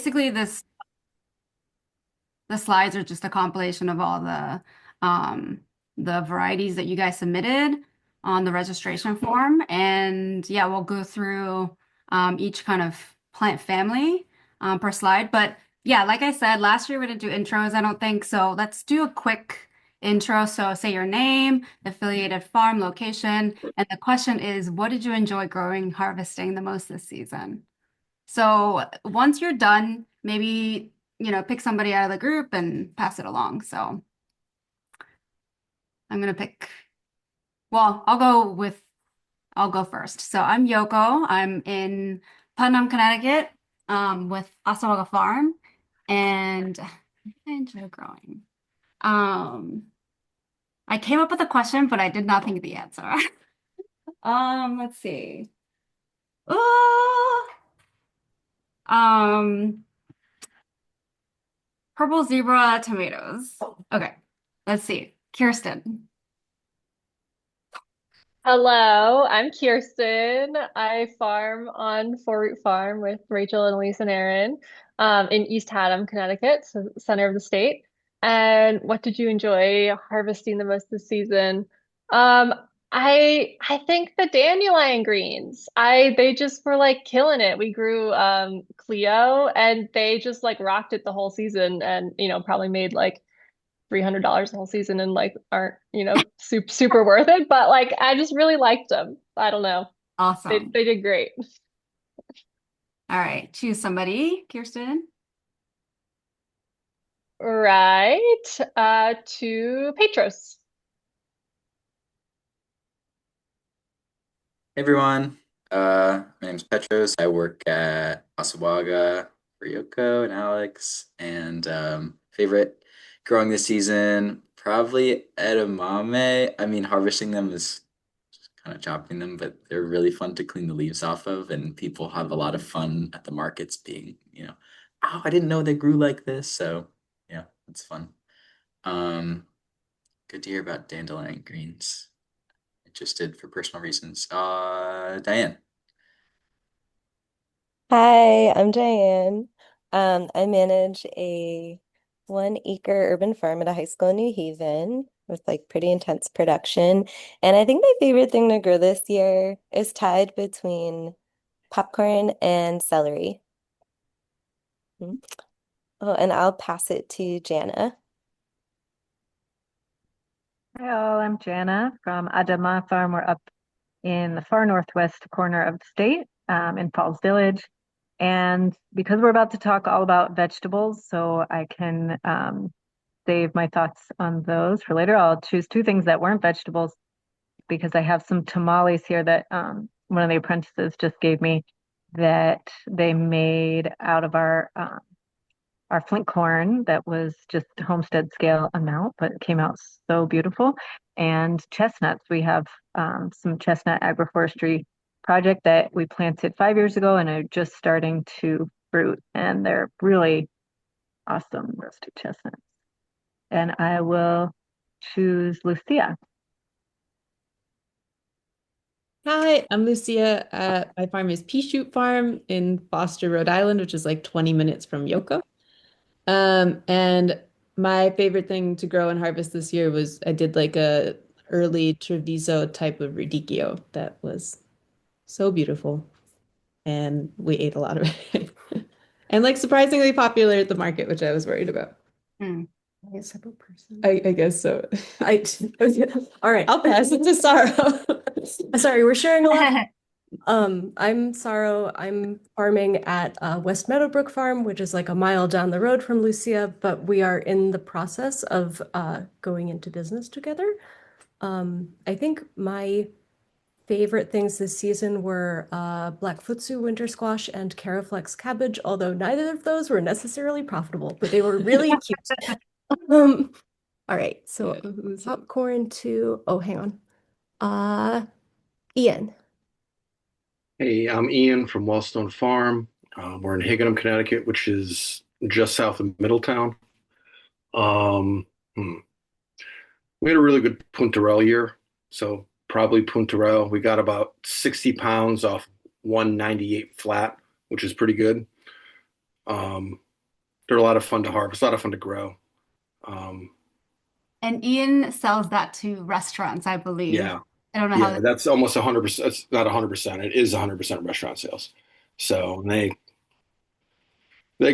basically the slides are just a compilation of all the varieties that you guys submitted on the registration form. And yeah, we'll go through each kind of plant family per slide. But yeah, like I said, last year we didn't do intros, I don't think. So let's do a quick intro. So say your name, affiliated farm, location, and the question is, what did you enjoy growing, harvesting the most this season? So once you're done, maybe, pick somebody out of the group and pass it along. So I'm gonna pick, well, I'll go first. So I'm Yoko. I'm in Putnam, Connecticut, with Ossabaga Farm, and I enjoy growing. Um, I came up with a question, but I did not think of the answer. Let's see. Oh, um, purple zebra tomatoes. Okay, let's see. Kirsten. Hello, I'm Kirsten. I farm on Four Root Farm with Rachel and Elise and Aaron in East Haddam, Connecticut, so center of the state. And what did you enjoy harvesting the most this season? Um, I think the dandelion greens. They just were like killing it. We grew Clio and they just like rocked it the whole season and probably made like $300 the whole season and like aren't, super worth it. But like I just really liked them. I don't know. They Awesome. they did great. All right, choose somebody. Kirsten. Right. To Petros. Hey everyone, my name's Petros. I work at Asawaga for Yoko and Alex. And favorite growing this season, probably edamame. I mean, harvesting them is just kind of chopping them, but they're really fun to clean the leaves off of. And people have a lot of fun at the markets being, oh, I didn't know they grew like this. So yeah, it's fun. Um, Good to hear about dandelion greens. Interested for personal reasons. Diane. Hi, I'm Diane. I manage a 1 acre urban farm at a high school in New Haven with like pretty intense production. And I think my favorite thing to grow this year is tied between popcorn and celery. Mm. Oh, and I'll pass it to Jana. Hi all, I'm Jana from Adama Farm. We're up in the far northwest corner of the state, in Falls Village. And because we're about to talk all about vegetables, so I can save my thoughts on those for later, I'll choose two things that weren't vegetables because I have some tamales here that one of the apprentices just gave me that they made out of our flint corn that was just homestead scale amount, but it came out so beautiful. And chestnuts, we have some chestnut agroforestry project that we planted 5 years ago and are just starting to fruit, and they're really awesome roasted chestnuts. And I will choose Lucia. Hi, I'm Lucia. My farm is Pea Shoot Farm in Foster, Rhode Island, which is like 20 minutes from Yoko. And my favorite thing to grow and harvest this year was I did like a early Treviso type of radicchio that was so beautiful, and we ate a lot of it. And like surprisingly popular at the market, which I was worried about. Hmm. I guess I'm a person. I guess so. I all right. I'll pass it to Sarah. Sorry, we're sharing a lot. I'm Saro. I'm farming at West Meadowbrook Farm, which is like a mile down the road from Lucia, but we are in the process of going into business together. I think my favorite things this season were black futsu winter squash and Caraflex cabbage, although neither of those were necessarily profitable, but they were really cute. All right, so popcorn to, oh, hang on. Ian. Hey, I'm Ian from Wellstone Farm. We're in Higganum, Connecticut, which is just south of Middletown. Um, hmm, we had a really good puntarelle year, so probably puntarelle. We got about 60 pounds off 198 flat, which is pretty good. Um, they're a lot of fun to harvest, a lot of fun to grow. Um, And Ian sells that to restaurants, I believe. yeah, I don't know how yeah, that. that's almost 100%. It's not 100%. It is 100% restaurant sales. So they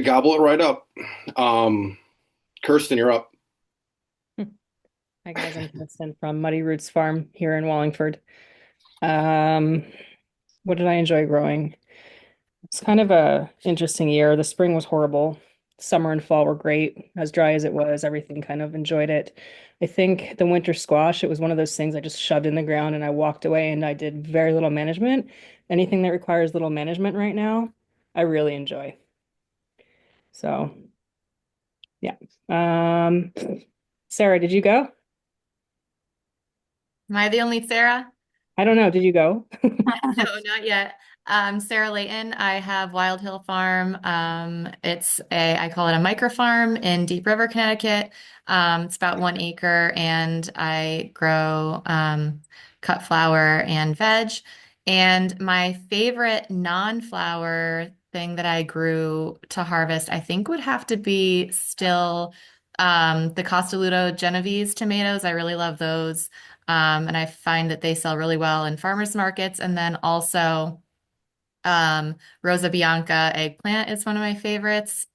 gobble it right up. Um, Kirsten, you're up. Hi guys, I'm Kristen from Muddy Roots Farm here in Wallingford. Um, what did I enjoy growing? It's kind of a interesting year. The spring was horrible. Summer and fall were great. As dry as it was, everything kind of enjoyed it. I think the winter squash, it was one of those things I just shoved in the ground and I walked away and I did very little management. Anything that requires little management right now, I really enjoy. So, yeah. Um, Sarah, did you go? Am I the only Sarah? I don't know. Did you go? No, not yet. Sarah Layton. I have Wild Hill Farm. I call it a micro farm in Deep River, Connecticut. It's about 1 acre, and I grow cut flower and veg. And my favorite non-flower thing that I grew to harvest, I think would have to be still the Costaludo Genovese tomatoes. I really love those. And I find that they sell really well in farmers markets. And then also Rosa Bianca eggplant is one of my favorites,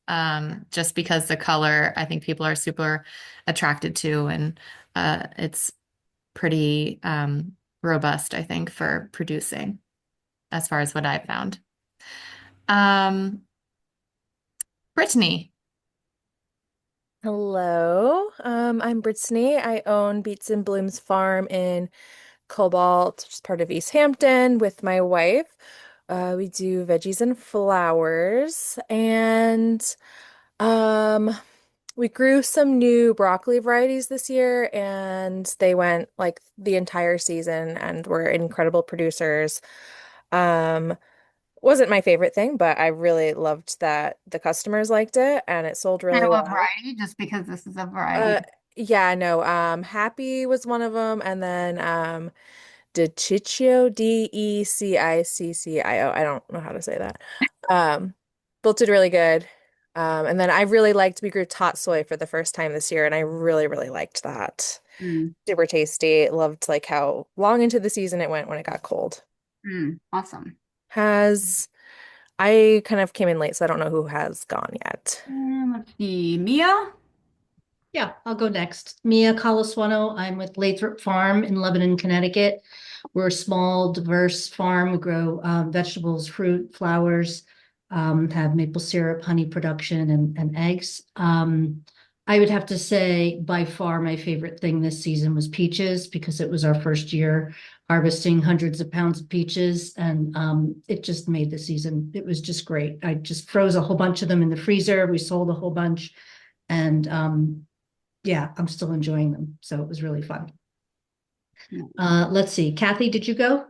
just because the color I think people are super attracted to, and it's pretty robust, I think, for producing as far as what I've found. Um, Brittany. Hello, I'm Brittany. I own Beets and Blooms Farm in Cobalt, which is part of East Hampton, with my wife. We do veggies and flowers, and um, we grew some new broccoli varieties this year, and they went like the entire season and were incredible producers. Um, wasn't my favorite thing, but I really loved that the customers liked it and it sold Kind really of a well. variety, just because this is a variety. Uh, yeah, no, Happy was one of them, and then Deciccio, Deciccio. I don't know how to say that. Um, both did really good. And then I really liked we grew tot soy for the first time this year, and I really, really liked that. Mm, Super tasty. Loved like how long into the season it went when it got cold. awesome. Has I kind of came in late, so I don't know who has gone yet. And let's see, Mia. Yeah, I'll go next. Mia Colaswano. I'm with Lathrop Farm in Lebanon, Connecticut. We're a small, diverse farm. We grow vegetables, fruit, flowers, have maple syrup, honey production, and eggs. I would have to say by far my favorite thing this season was peaches because it was our first year harvesting hundreds of pounds of peaches, and it just made the season. It was just great. I just froze a whole bunch of them in the freezer. We sold a whole bunch, and yeah, I'm still enjoying them. So it was really fun. Let's see. Kathy, did you go?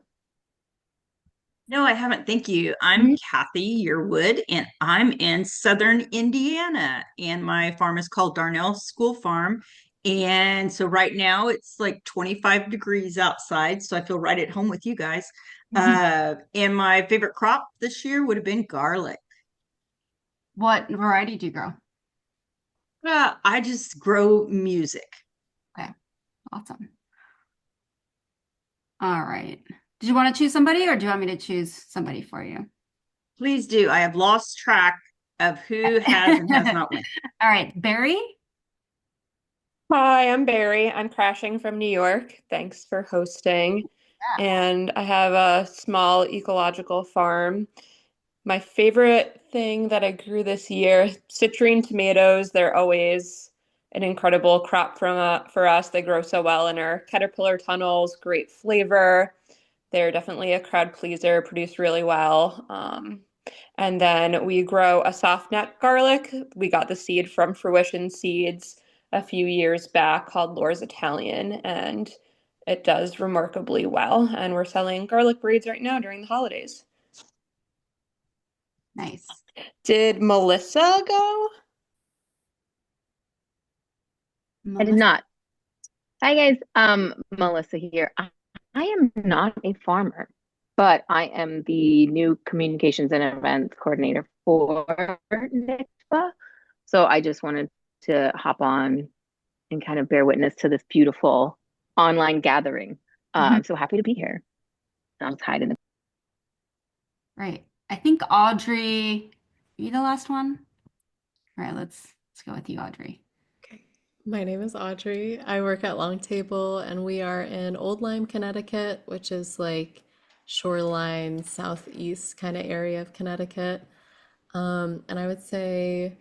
No, I haven't. Thank you. I'm Kathy Yearwood, and I'm in southern Indiana, and my farm is called Darnell School Farm. And so right now it's like 25 degrees outside, so I feel right at home with you guys. And my favorite crop this year would have been garlic. What variety do you grow? I just grow music. Okay, awesome. All right. Did you want to choose somebody, or do you want me to choose somebody for you? Please do. I have lost track of who has and has not won. All right, Barry. Hi, I'm Barry. I'm crashing from New York. Thanks for hosting. Yeah. And I have a small ecological farm. My favorite thing that I grew this year, citrine tomatoes. They're always an incredible crop for us. They grow so well in our caterpillar tunnels, great flavor. They're definitely a crowd pleaser, produce really well. And then we grow a soft nut garlic. We got the seed from Fruition Seeds a few years back called Lore's Italian, and it does remarkably well. And we're selling garlic breeds right now during the holidays. Nice. Did Melissa go? I did not. Hi guys, Melissa here. I am not a farmer. but I am the new communications and events coordinator for NICFA. So I just wanted to hop on and kind of bear witness to this beautiful online gathering. So happy to be here. I'll hide in the Right. I think Audrey, you the last one? All right, let's go with you, Audrey. Okay. My name is Audrey. I work at Long Table, and we are in Old Lyme, Connecticut, which is like shoreline southeast kind of area of Connecticut. And I would say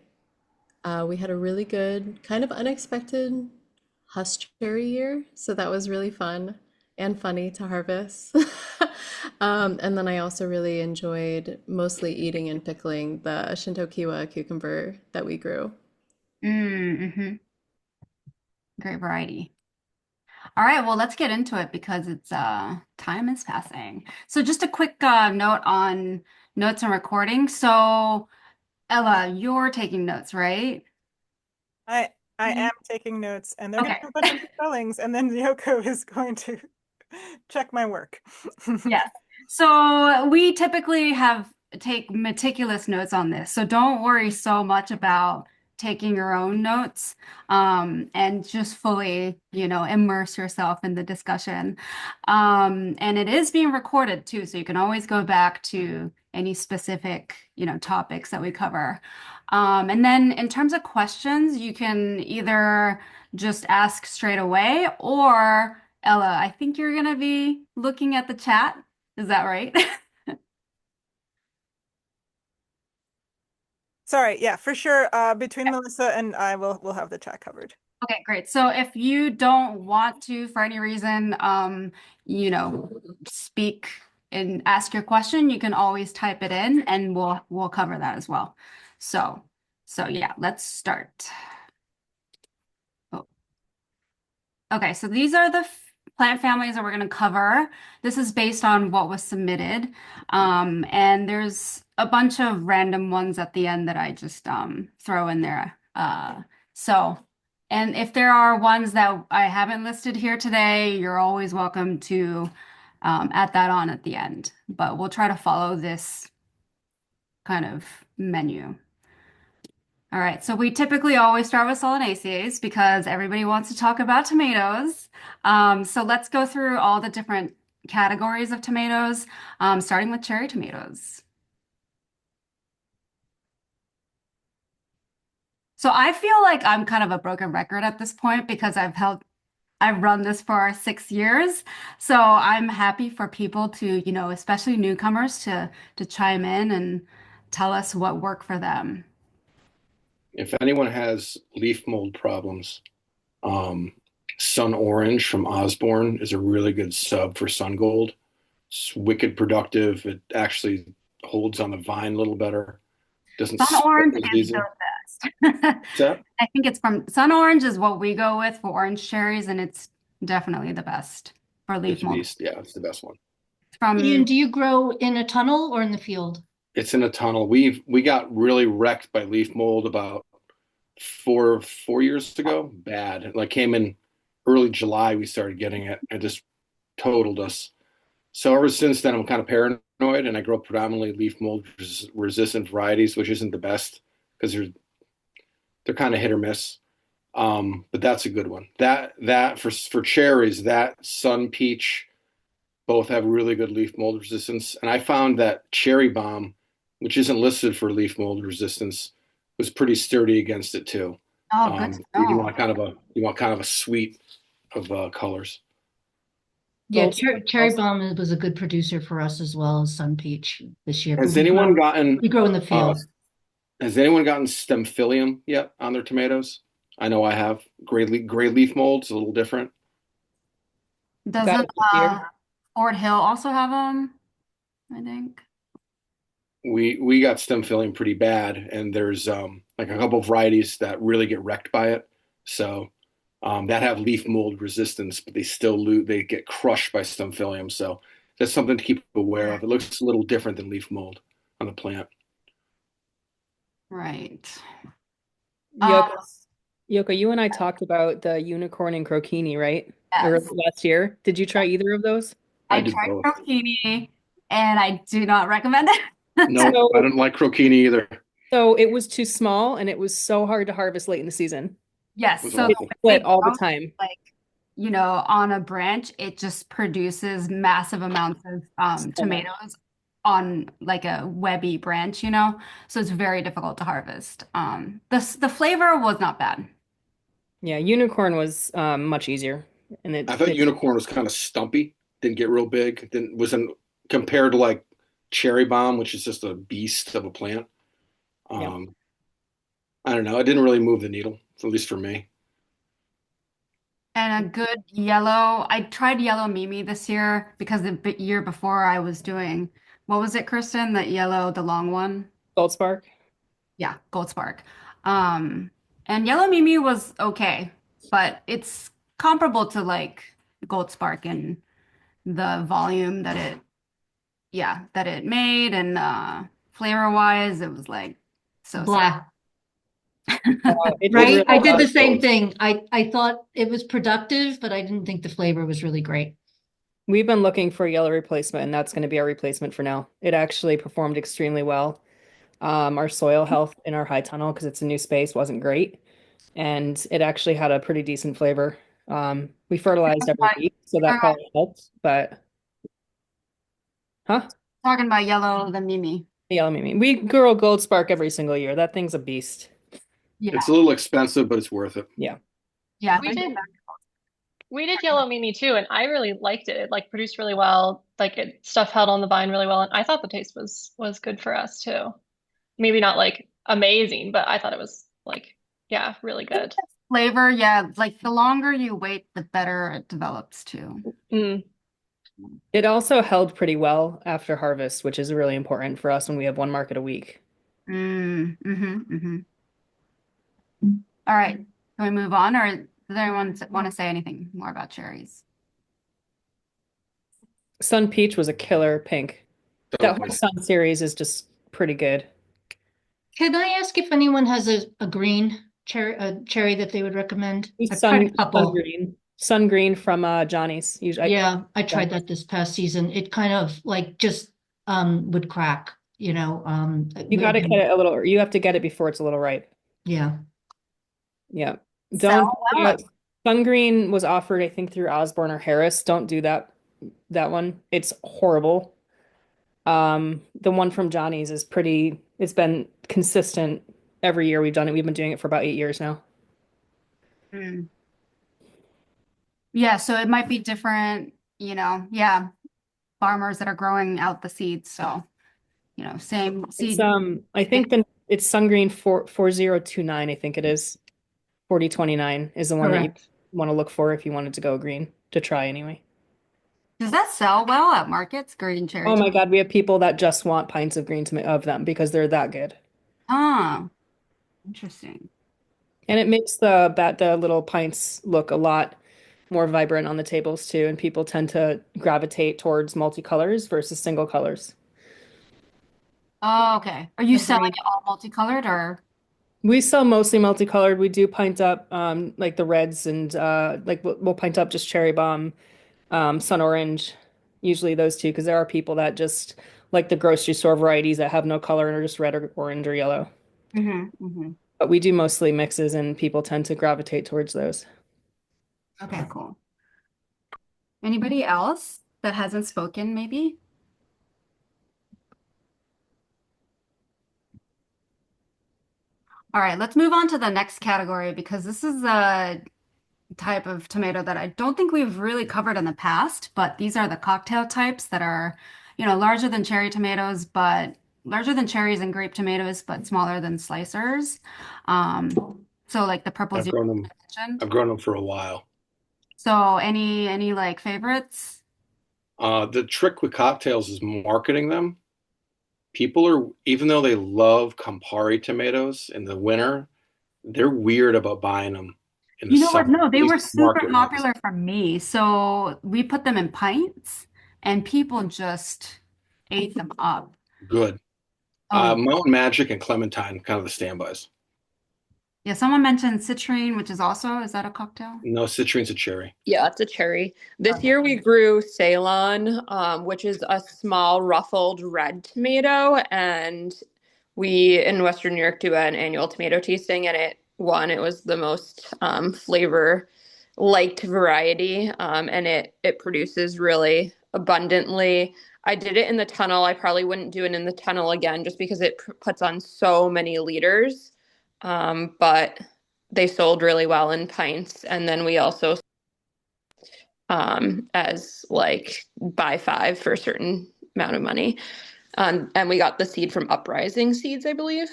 we had a really good, kind of unexpected cherry year, so that was really fun and funny to harvest. And then I also really enjoyed mostly eating and pickling the Shintokiwa cucumber that we grew. Mm-hmm. Great variety. All right, well, let's get into it because it's time is passing. So just a quick note on notes and recording. So Ella, you're taking notes, right? I am taking notes, and they're going to Okay. do a bunch of spellings, and then Yoko is going to check my work. Yes. So we typically take meticulous notes on this. So don't worry so much about taking your own notes, and just fully, immerse yourself in the discussion. And it is being recorded too, so you can always go back to any specific, topics that we cover. And then in terms of questions, you can either just ask straight away, or Ella, I think you're going to be looking at the chat. Is that right? Sorry, yeah, for sure. Between Melissa and I, we'll have the chat covered. Okay, great. So if you don't want to, for any reason, speak and ask your question, you can always type it in, and we'll cover that as well. So yeah, let's start. Oh. Okay, so these are the plant families that we're going to cover. This is based on what was submitted. And there's a bunch of random ones at the end that I just throw in there. And if there are ones that I haven't listed here today, you're always welcome to add that on at the end. But we'll try to follow this kind of menu. All right, so we typically always start with solanaceae because everybody wants to talk about tomatoes. So let's go through all the different categories of tomatoes, starting with cherry tomatoes. So I feel like I'm kind of a broken record at this point because I've run this for 6 years. So I'm happy for people to, especially newcomers to chime in and tell us what worked for them. If anyone has leaf mold problems, Sun Orange from Osborne is a really good sub for Sun Gold. It's wicked productive. It actually holds on the vine a little better. Doesn't Sun Orange split as is easy. the best. I think it's from Sun Orange is what we go with for orange cherries, and it's definitely the best for leaf mold. Yeah, it's the best one. Ian, do you grow in a tunnel or in the field? It's in a tunnel. We got really wrecked by leaf mold about four years ago. Bad. Like came in early July, we started getting it and just totaled us. So ever since then, I'm kind of paranoid, and I grow predominantly leaf mold resistant varieties, which isn't the best because they're kind of hit or miss. But that's a good one. That for cherries, that Sun Peach, both have really good leaf mold resistance. And I found that Cherry Bomb, which isn't listed for leaf mold resistance, was pretty sturdy against it too. Oh, good to know. You want kind of a suite of colors. Yeah, Cherry Bomb was a good producer for us as well as Sun Peach this year. Has anyone gotten? We grow in the field. Has anyone gotten Stemphillium yet on their tomatoes? I know I have. Gray leaf mold's a little different. Doesn't Fort Hill also have them? I think. We got Stemphillium pretty bad, and there's like a couple of varieties that really get wrecked by it. So that have leaf mold resistance, but they get crushed by Stemphillium. So that's something to keep aware of. It looks a little different than leaf mold on the plant. Right. Yoko, you and I talked about the unicorn and crocini, right? Yes. Or last year. Did you try either of those? I tried crocini, and I do not recommend it. No, So, I didn't like crocini either. It so it was too small and it was so hard to harvest late in the season. Yes, was so the awful. way Split they all the grow, time. like, on a branch, it just produces massive amounts of So much. tomatoes on like a webby branch. So it's very difficult to harvest. The flavor was not bad. Yeah, unicorn was much easier, and I thought it's unicorn was kind of stumpy, didn't get real big, didn't wasn't compared to like cherry bomb, which is just a beast of a plant. yeah. Um, I don't know. It didn't really move the needle, at least for me. And a good yellow. I tried yellow Mimi this year because the year before I was doing, what was it, Kristen? That yellow, the long one? Gold Yeah, Gold Spark. And yellow Mimi was okay, but it's comparable to like Gold Spark in the volume that it made and flavor wise, it was like so sad. Blah. It Right? really I did the was. same thing. I thought it was productive, but I didn't think the flavor was really great. We've been looking for a yellow replacement, and that's going to be our replacement for now. It actually performed extremely well. Our soil health in our high tunnel, because it's a new space, wasn't great, and it actually had a pretty decent flavor. We fertilized every week, so that probably helped. But, huh? Talking about yellow, the Mimi. Yellow Mimi. We grow Gold Spark every single year. That thing's a beast. Yeah. It's a little expensive, but it's worth it. Yeah. Yeah, We did yellow Mimi too, and I really liked it. It like produced really well. Like stuff held on the vine really well, and I thought the taste was good for us too. Maybe not like amazing, but I thought it was like, yeah, really good. flavor, yeah, like the longer you wait, the better it develops too. Mm. It also held pretty well after harvest, which is really important for us when we have one market a week. All right. Can we move on, or does anyone want to say anything more about cherries? Sun Peach was a killer pink. That whole Totally. Sun series is just pretty good. Can I ask if anyone has a green cherry, a cherry that they would recommend? I've tried Sun a couple. green. Sun green from Johnny's. Usually, Yeah, I tried that this past season. It kind of like just would crack, you got to get it a little. You have to get it before it's a little ripe. Yeah. Yeah. Sell Don't. well. Sun green was offered, I think, through Osborne or Harris. Don't do that one. It's horrible. The one from Johnny's is pretty. It's been consistent every year we've done it. We've been doing it for about 8 years now. Mm. Yeah, so it might be different, yeah, farmers that are growing out the seeds. So, same It's seed. I think it's Sun Green 4029, I think it is. 4029 is the one that you Correct. want to look for if you wanted to go green to try anyway. Does that sell well at markets, green cherry? Oh my God, we have people that just want pints of green tomato of them because they're that good. Ah, interesting. And it makes the little pints look a lot more vibrant on the tables too, and people tend to gravitate towards multicolors versus single colors. Oh, okay. Are you selling Agreed. it all multicolored or? We sell mostly multicolored. We do pint up like the reds and like we'll pint up just cherry bomb, sun orange, usually those two because there are people that just like the grocery store varieties that have no color and are just red or orange or yellow. But we do mostly mixes and people tend to gravitate towards those. Okay, cool. Anybody else that hasn't spoken, maybe? All right, let's move on to the next category because this is a type of tomato that I don't think we've really covered in the past, but these are the cocktail types that are, larger than cherry tomatoes, but larger than cherries and grape tomatoes, but smaller than slicers. So like the purples I've you grown them. mentioned. I've grown them for a while. So any like favorites? The trick with cocktails is marketing them. People are, even though they love Campari tomatoes in the winter, they're weird about buying them in the You know what? summer. No, At they were least super market wise. popular for me. So we put them in pints and people just ate them up. Good. Oh, Mountain Magic and Clementine, kind of the standbys. Yeah, someone mentioned citrine, which is also, is that a cocktail? No, citrine's a cherry. Yeah, it's a cherry. This Okay. year we grew Ceylon, which is a small ruffled red tomato, and we in Western New York do an annual tomato tasting, and it won. It was the most flavor liked variety, and it produces really abundantly. I did it in the tunnel. I probably wouldn't do it in the tunnel again just because it puts on so many liters. But they sold really well in pints, and then we also as like buy five for a certain amount of money. And we got the seed from Uprising Seeds, I believe.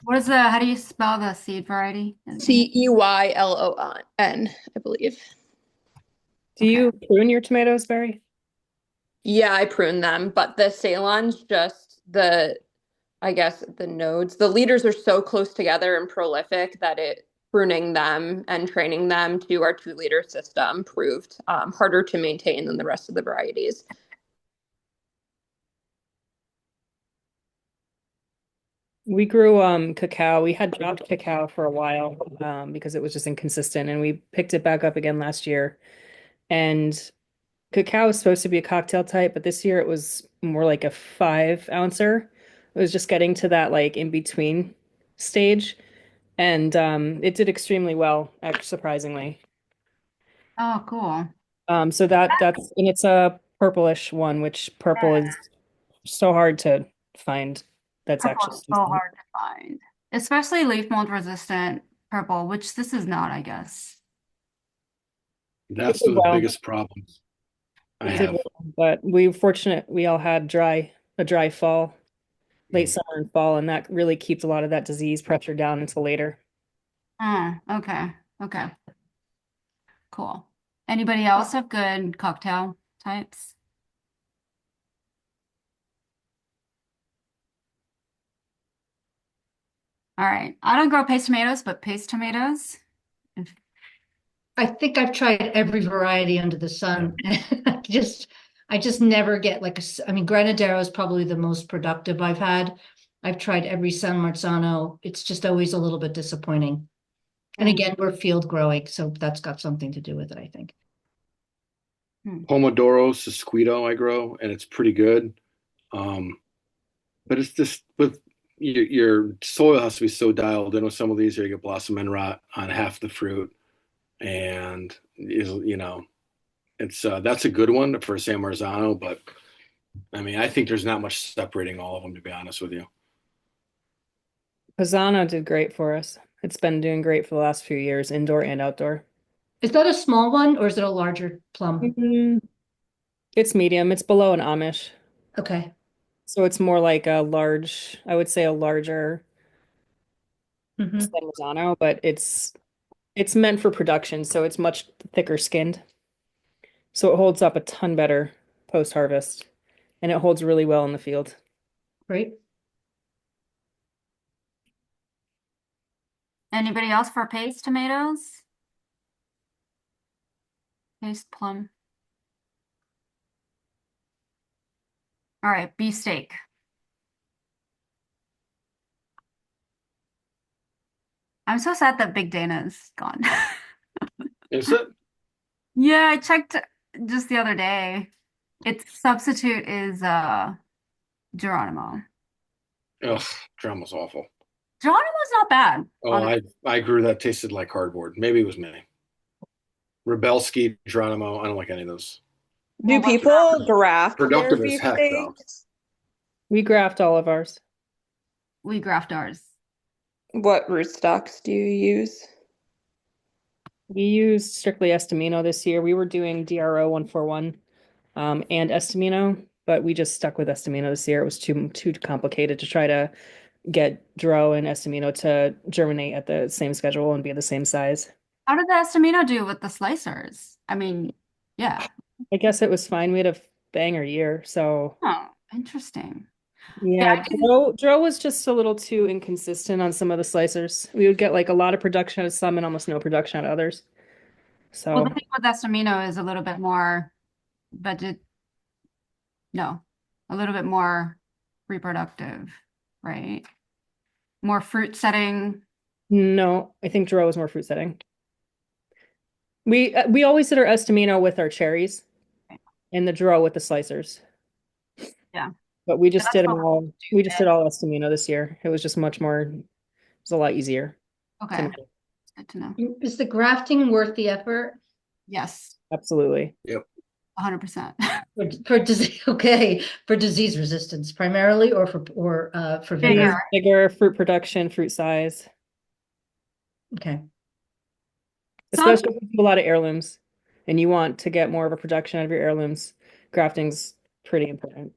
What is how do you spell the seed variety? Ceylon, I believe. Do you prune your tomatoes, Barry? Yeah, I prune them, but the Ceylon's just I guess the nodes, the leaders are so close together and prolific that pruning them and training them to our 2 liter system proved harder to maintain than the rest of the varieties. We grew cacao. We had dropped cacao for a while because it was just inconsistent, and we picked it back up again last year. And cacao is supposed to be a cocktail type, but this year it was more like a 5 ouncer. It was just getting to that like in between stage, and it did extremely well, actually, surprisingly. Oh, cool. So that's and it's a purplish one, which purple is so hard to find. That's Purple actually is so hard to find, especially leaf mold resistant purple, which this is not, I guess. It That's did the well. biggest problem I It did have. well, but we all had a dry fall, late summer and fall, and that really keeps a lot of that disease pressure down until later. Oh, okay. Okay. Cool. Anybody else have good cocktail types? All right. I don't grow paste tomatoes, but paste tomatoes. I think I've tried every variety under the sun. I just never get like I mean, Granadero is probably the most productive I've had. I've tried every San Marzano. It's just always a little bit disappointing. And again, we're field growing, so that's got something to do with it, I think. Pomodoro Sesquito I grow, and it's pretty good. Um, but it's just with your soil has to be so dialed in with some of these, or you get blossom end rot on half the fruit, and it's that's a good one for San Marzano. But I mean, I think there's not much separating all of them, to be honest with you. Pisano did great for us. It's been doing great for the last few years, indoor and outdoor. Is that a small one or is it a larger plum? It's medium. It's below an Amish. Okay. So it's more like a large, I would say a larger San Marzano, but it's meant for production, so it's much thicker skinned. So it holds up a ton better post-harvest, and it holds really well in the field. Great. Anybody else for paste tomatoes? Paste plum. All right, beefsteak. I'm so sad that Big Dana's gone. Is it? Yeah, I checked just the other day. Its substitute is Geronimo. Ugh, drama's awful. Geronimo's not bad. Oh, I grew that tasted like cardboard. Maybe it was me. Rebelski, Geronimo. I don't like any of those. Do people graft their Productive as heck, though. beefsteaks? We graft all of ours. We graft ours. What rootstocks do you use? We used strictly Estimino this year. We were doing DRO 141 and Estimino, but we just stuck with Estimino this year. It was too complicated to try to get Dro and Estimino to germinate at the same schedule and be the same size. How did the Estimino do with the slicers? I mean, yeah. I guess it was fine. We had a banger year, so Oh, interesting. yeah, Dro was just a little too inconsistent on some of the slicers. We would get like a lot of production out of some and almost no production out of others. Well, the So thing with Estimino is a little bit more budget, no, a little bit more reproductive, right? More fruit setting, No, I think Duro is more fruit setting. We always did our Estimino with our cherries and the Duro with the slicers. Yeah. But we Yeah, just that's did them what we're all. We just did all Estimino this year. It was just much more, it was a lot easier to okay. make. Good to know. Is the grafting worth the effort? Yes, Absolutely. Yep. 100%. For disease, okay, for disease resistance primarily, or for Bigger. vigor? Bigger fruit production, fruit size, Okay. Some especially if you do a lot of heirlooms and you want to get more of a production out of your heirlooms. Grafting's pretty important.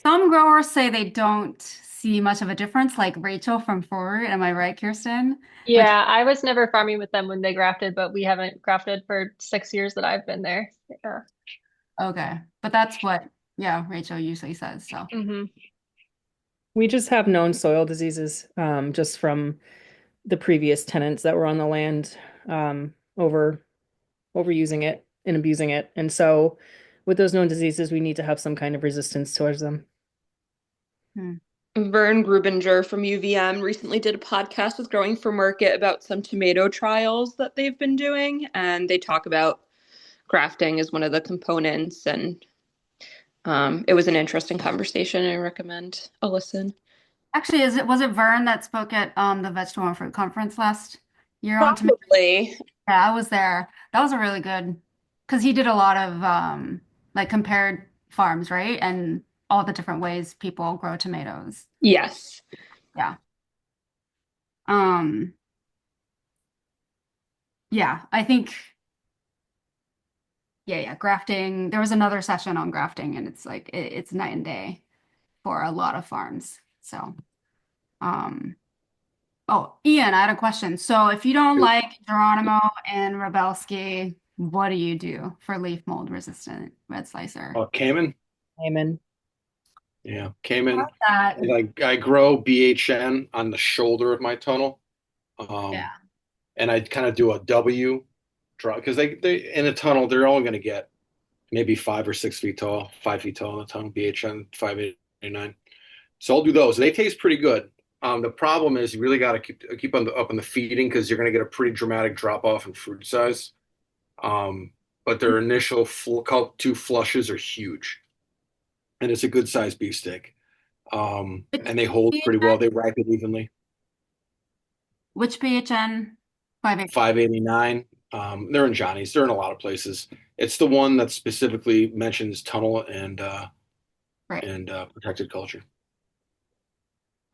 some growers say they don't see much of a difference, like Rachel from Forward. Am I right, Kirsten? Like, Yeah, I was never farming with them when they grafted, but we haven't grafted for 6 years that I've been there. Yeah. okay, but that's what, yeah, Rachel usually says. So, hmm We just have known soil diseases just from the previous tenants that were on the land over overusing it and abusing it. And so with those known diseases, we need to have some kind of resistance towards them. Vern Grubinger from UVM recently did a podcast with Growing for Market about some tomato trials that they've been doing, and they talk about grafting as one of the components, and it was an interesting conversation. I recommend a listen. actually, was it Vern that spoke at the Vegetable and Fruit Conference last year on tomatoes? Probably. Yeah, I was there. That was a really good, because he did a lot of like compared farms, right? And all the different ways people grow tomatoes. Yes. Yeah. Um, yeah, I think yeah, grafting. There was another session on grafting, and it's like it's night and day for a lot of farms. So, um, oh, Ian, I had a question. So if you don't Shoot. like Geronimo and Rebelski, what do you do for leaf mold resistant red slicer? Cayman. Amen. Yeah, Cayman. That, And I grow BHN on the shoulder of my tunnel. Um, yeah. and I kind of do a W draw because they in a tunnel, they're only going to get maybe 5 or 6 feet tall, 5 feet tall in the tunnel, BHN 589. So I'll do those. They taste pretty good. The problem is you really got to keep up on the feeding because you're going to get a pretty dramatic drop off in fruit size. But their initial two flushes are huge, and it's a good sized beefsteak. And they hold pretty well. They ripe it evenly. Which BHN? 580. 589. They're in Johnny's. They're in a lot of places. It's the one that specifically mentions tunnel Right. and protected culture.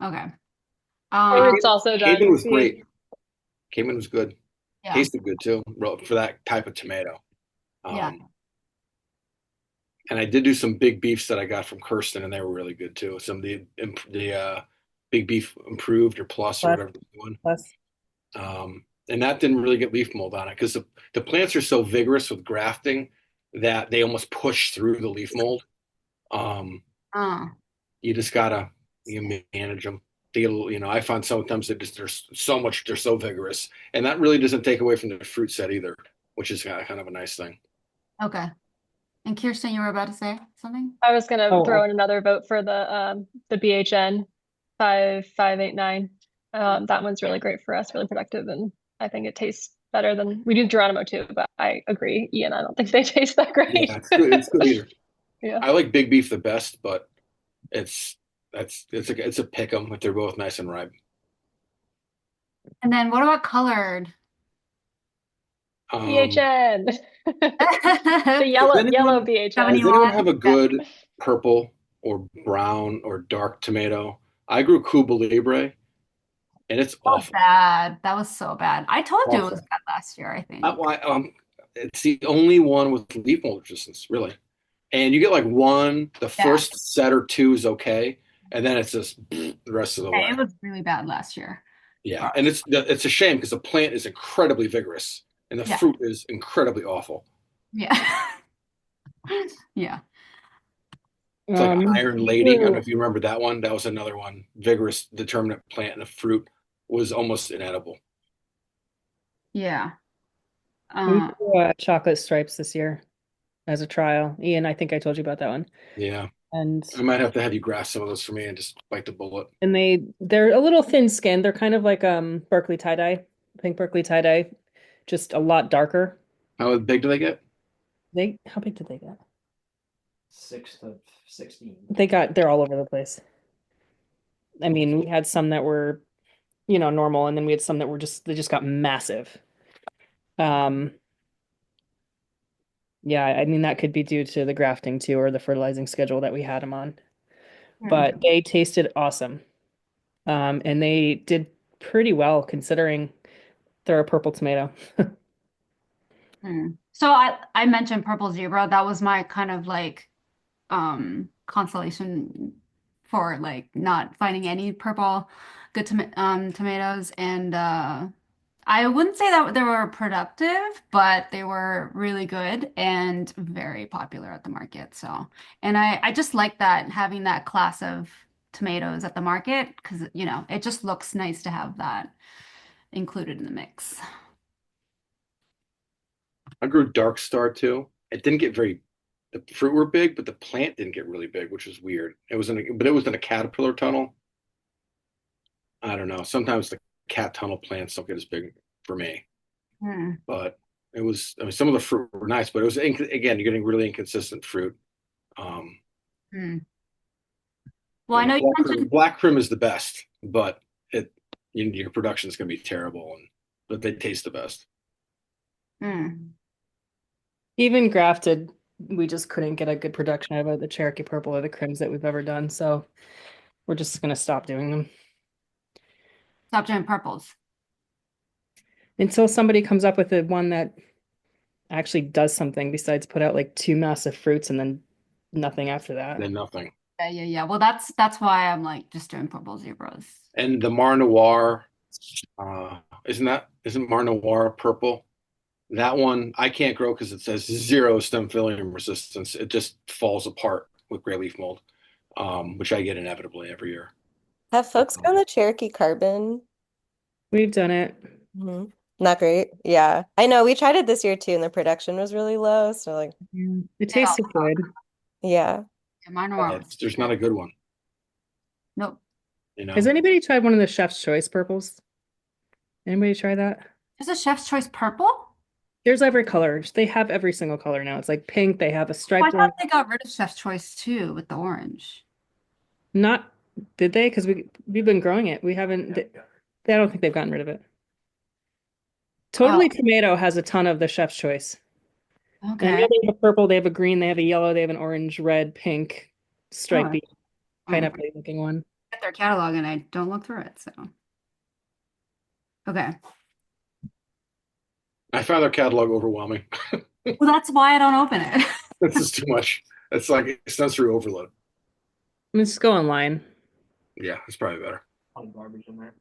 Okay. Or it's also done. Cayman was great. Cayman was good. Yeah. Tasted good too for that type of tomato. Yeah. And I did do some big beefs that I got from Kirsten, and they were really good too. Some of the big beef improved or plus or whatever one. Plus. And that didn't really get leaf mold on it because the plants are so vigorous with grafting that they almost push through the leaf mold. You just gotta manage them. I find sometimes they're so vigorous, and that really doesn't take away from the fruit set either, which is kind of a nice thing. Okay. And Kirsten, you were about to say something? I was gonna Oh, throw in another vote for the BHN 5589. That one's really great for us, really productive, and I think it tastes better than we do Geronimo too, but I agree, Ian, I don't think they taste that great. Yeah, it's good. It's good either. Yeah. I like big beef the best, but it's a pick 'em if they're both nice and ripe. And then what about colored? BHN. The Does yellow anyone BHN. have a good purple or brown or dark tomato? I grew Cuba Libre, and it's That was awful. bad. That was so bad. I told you it was Awful. bad last year, I think. It's the only one with leaf mold resistance, really. And you get like one, the first set or two is okay, and then it's just the rest of the way. It was really bad last year. Yeah, and it's a shame because the plant is incredibly vigorous and the fruit is incredibly awful. Yeah. Yeah. It's like Iron Lady. I don't know if you remember that one. That was another one. Vigorous, determinate plant, and the fruit was almost inedible. Yeah. We do chocolate stripes this year as a trial. Ian, I think I told you about that one. Yeah. And I might have to have you graph some of those for me and just bite the bullet. and they're a little thin skinned. They're kind of like Berkeley tie-dye, pink Berkeley tie-dye, just a lot darker. How big do they get? How big did they get? 6 to 16. They're all over the place. I mean, we had some that were, normal, and then we had some that were they just got massive. Um, yeah, I mean that could be due to the grafting too, or the fertilizing schedule that we had them on. But they tasted awesome. And they did pretty well considering they're a purple tomato. So I mentioned purple zebra. That was my kind of like consolation for like not finding any purple good tomatoes, and I wouldn't say that they were productive, but they were really good and very popular at the market. So, and I just like that having that class of tomatoes at the market because it just looks nice to have that included in the mix. I grew Dark Star too. It didn't get the fruit were big, but the plant didn't get really big, which was weird. But it was in a caterpillar tunnel. I don't know. Sometimes the cat tunnel plants don't get as big for me, but I mean, some of the fruit were nice, but it was, again, you're getting really inconsistent fruit. Well, I know you mentioned black Krim is the best, but your production is going to be terrible, but they taste the best. Even grafted, we just couldn't get a good production out of the Cherokee Purple or the Crims that we've ever done. So we're just going to stop doing them. Stop doing purples. Until somebody comes up with one that actually does something besides put out like 2 massive fruits and then nothing after that. Then nothing. Yeah. Well, that's why I'm like just doing purple zebras. And the Mar Noir, isn't Mar Noir purple? That one I can't grow because it says 0 stem folium resistance. It just falls apart with gray leaf mold, which I get inevitably every year. Have folks grown the Cherokee Carbon? We've done it. Not great. Yeah. I know we tried it this year too, and the production was really low. So like it tasted good. Yeah. There's not a good one. Nope. Has anybody tried one of the Chef's Choice purples? Anybody try that? There's a Chef's Choice purple? There's every color. They have every single color now. It's like pink. They have a striped I one. thought they got rid of Chef's Choice too with the orange. Did they? Because we've been growing it. We haven't. I don't think they've gotten rid of it. Totally Tomato has a ton of the Chef's Choice. Okay. And they have a purple, they have a green, they have a yellow, they have an orange, red, pink, stripy, pineapple looking one. Get their catalog and I don't look through it, so. Okay. I found their catalog overwhelming. Well, that's why I don't open it. This is too much. It's like sensory overload. Let's just go online. Yeah, it's probably better. Garbage in there.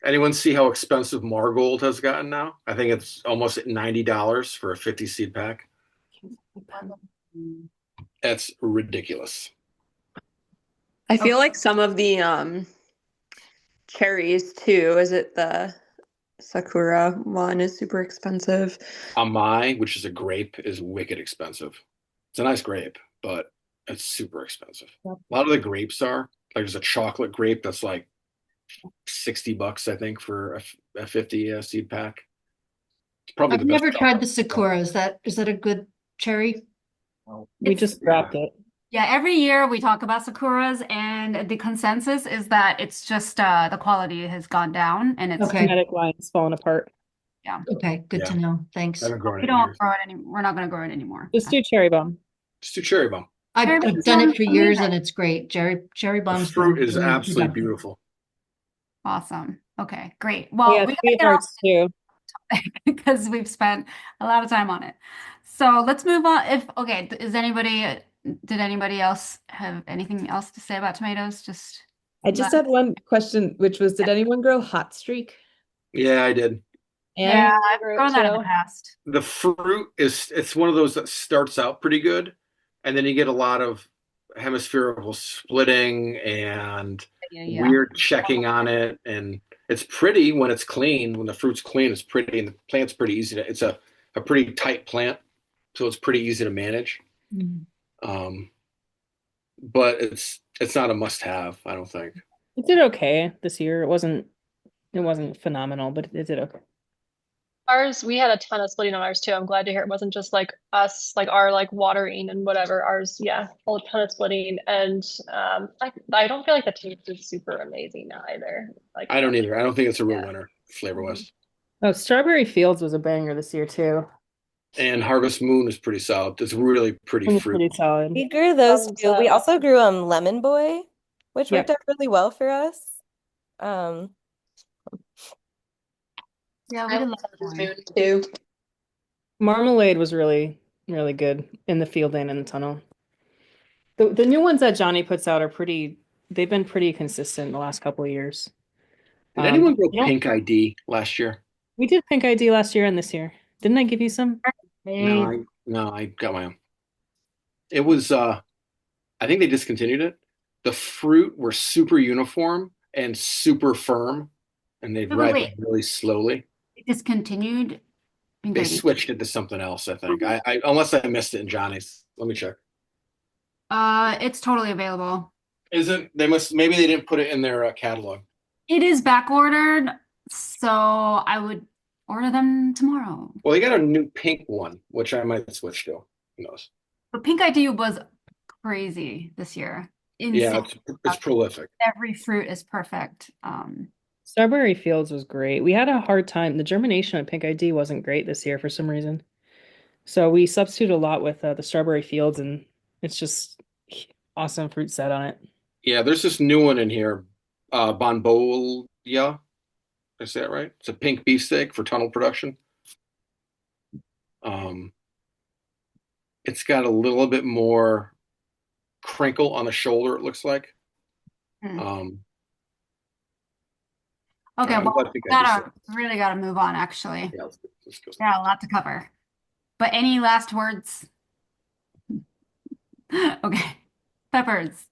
Anyone see how expensive Margold has gotten now? I think it's almost at $90 for a 50 seed pack. That's ridiculous. I feel like some of the cherries too. Is it the Sakura one is super expensive? Amai, which is a grape, is wicked expensive. It's a nice grape, but it's super expensive. A lot of the grapes are like there's a chocolate grape that's like $60, I think, for a 50 seed pack. It's probably I've the best. never tried the Sakura. Is that a good cherry? We just grabbed it. Yeah, every year we talk about Sakuras, and the consensus is that it's just the quality has gone down, and it's genetic lines falling apart. Yeah. Okay, good to know. Thanks. We don't grow it anymore. We're not going to grow it anymore. Just do cherry bomb. Just do cherry bomb. I've done it for years, and it's great. Cherry bomb's The fruit is really absolutely productive. beautiful. Awesome. Okay, great. Well, Yeah, we gotta get sweethearts too. because we've spent a lot of time on it. So let's move on. Did anybody else have anything else to say about tomatoes? I just had one question, which was, did anyone grow hot streak? Yeah, I did. Yeah, I've grown that in the past. The fruit it's one of those that starts out pretty good, and then you get a lot of hemispherical splitting and weird checking on it, and it's pretty when it's clean. When the fruit's clean, it's pretty, and the plant's pretty easy to. It's a pretty tight plant, so it's pretty easy to manage. but it's not a must-have, I don't think. It did okay this year. It wasn't phenomenal, but it did okay. Ours, we had a ton of splitting on ours too. I'm glad to hear it wasn't just like us, like our like watering and whatever. Ours, yeah, a ton of splitting, and I don't feel like the taste is super amazing either. Like, I don't either. I don't think it's a real yeah. winner, Flavor Mhm. West. Oh, Strawberry Fields was a banger this year too. And Harvest Moon is pretty solid. It's really pretty It was fruit. pretty solid. We grew those too. We also grew Lemon Boy, which worked Yep. out really well for us. Um, Yeah, we I did love love Harvest one. Moon too. Marmalade was really, really good in the field and in the tunnel. The new ones that Johnny puts out they've been pretty consistent the last couple of years. Did anyone grow You know, Pink ID last year? we did Pink ID last year and this year. Didn't I give you some? No, I got my own. It was I think they discontinued it. The fruit were super uniform and super firm, and they'd Wait, wait, ripen wait. really slowly. It discontinued Pink They ID. switched it to something else, I think. I unless I missed it in Johnny's. Let me check. It's totally available. Isn't they must maybe they didn't put it in their catalog. It is back ordered, so I would order them tomorrow. Well, they got a new pink one, which I might switch to. Who knows? But Pink ID was crazy this year. Yeah, Insane. it's prolific. Every fruit is perfect. Strawberry Fields was great. We had a hard time. The germination on Pink ID wasn't great this year for some reason. So we substitute a lot with the Strawberry Fields, and it's just awesome fruit set on it. Yeah, there's this new one in here, Bonbolia. Did I say that right? It's a pink beefsteak for tunnel production. Um, it's got a little bit more crinkle on the shoulder, it looks like. Um, Okay, I'm well, glad you guys just really gotta move on, actually. yeah, let's go. Yeah, a lot to cover. But any last words? Okay. Peppers.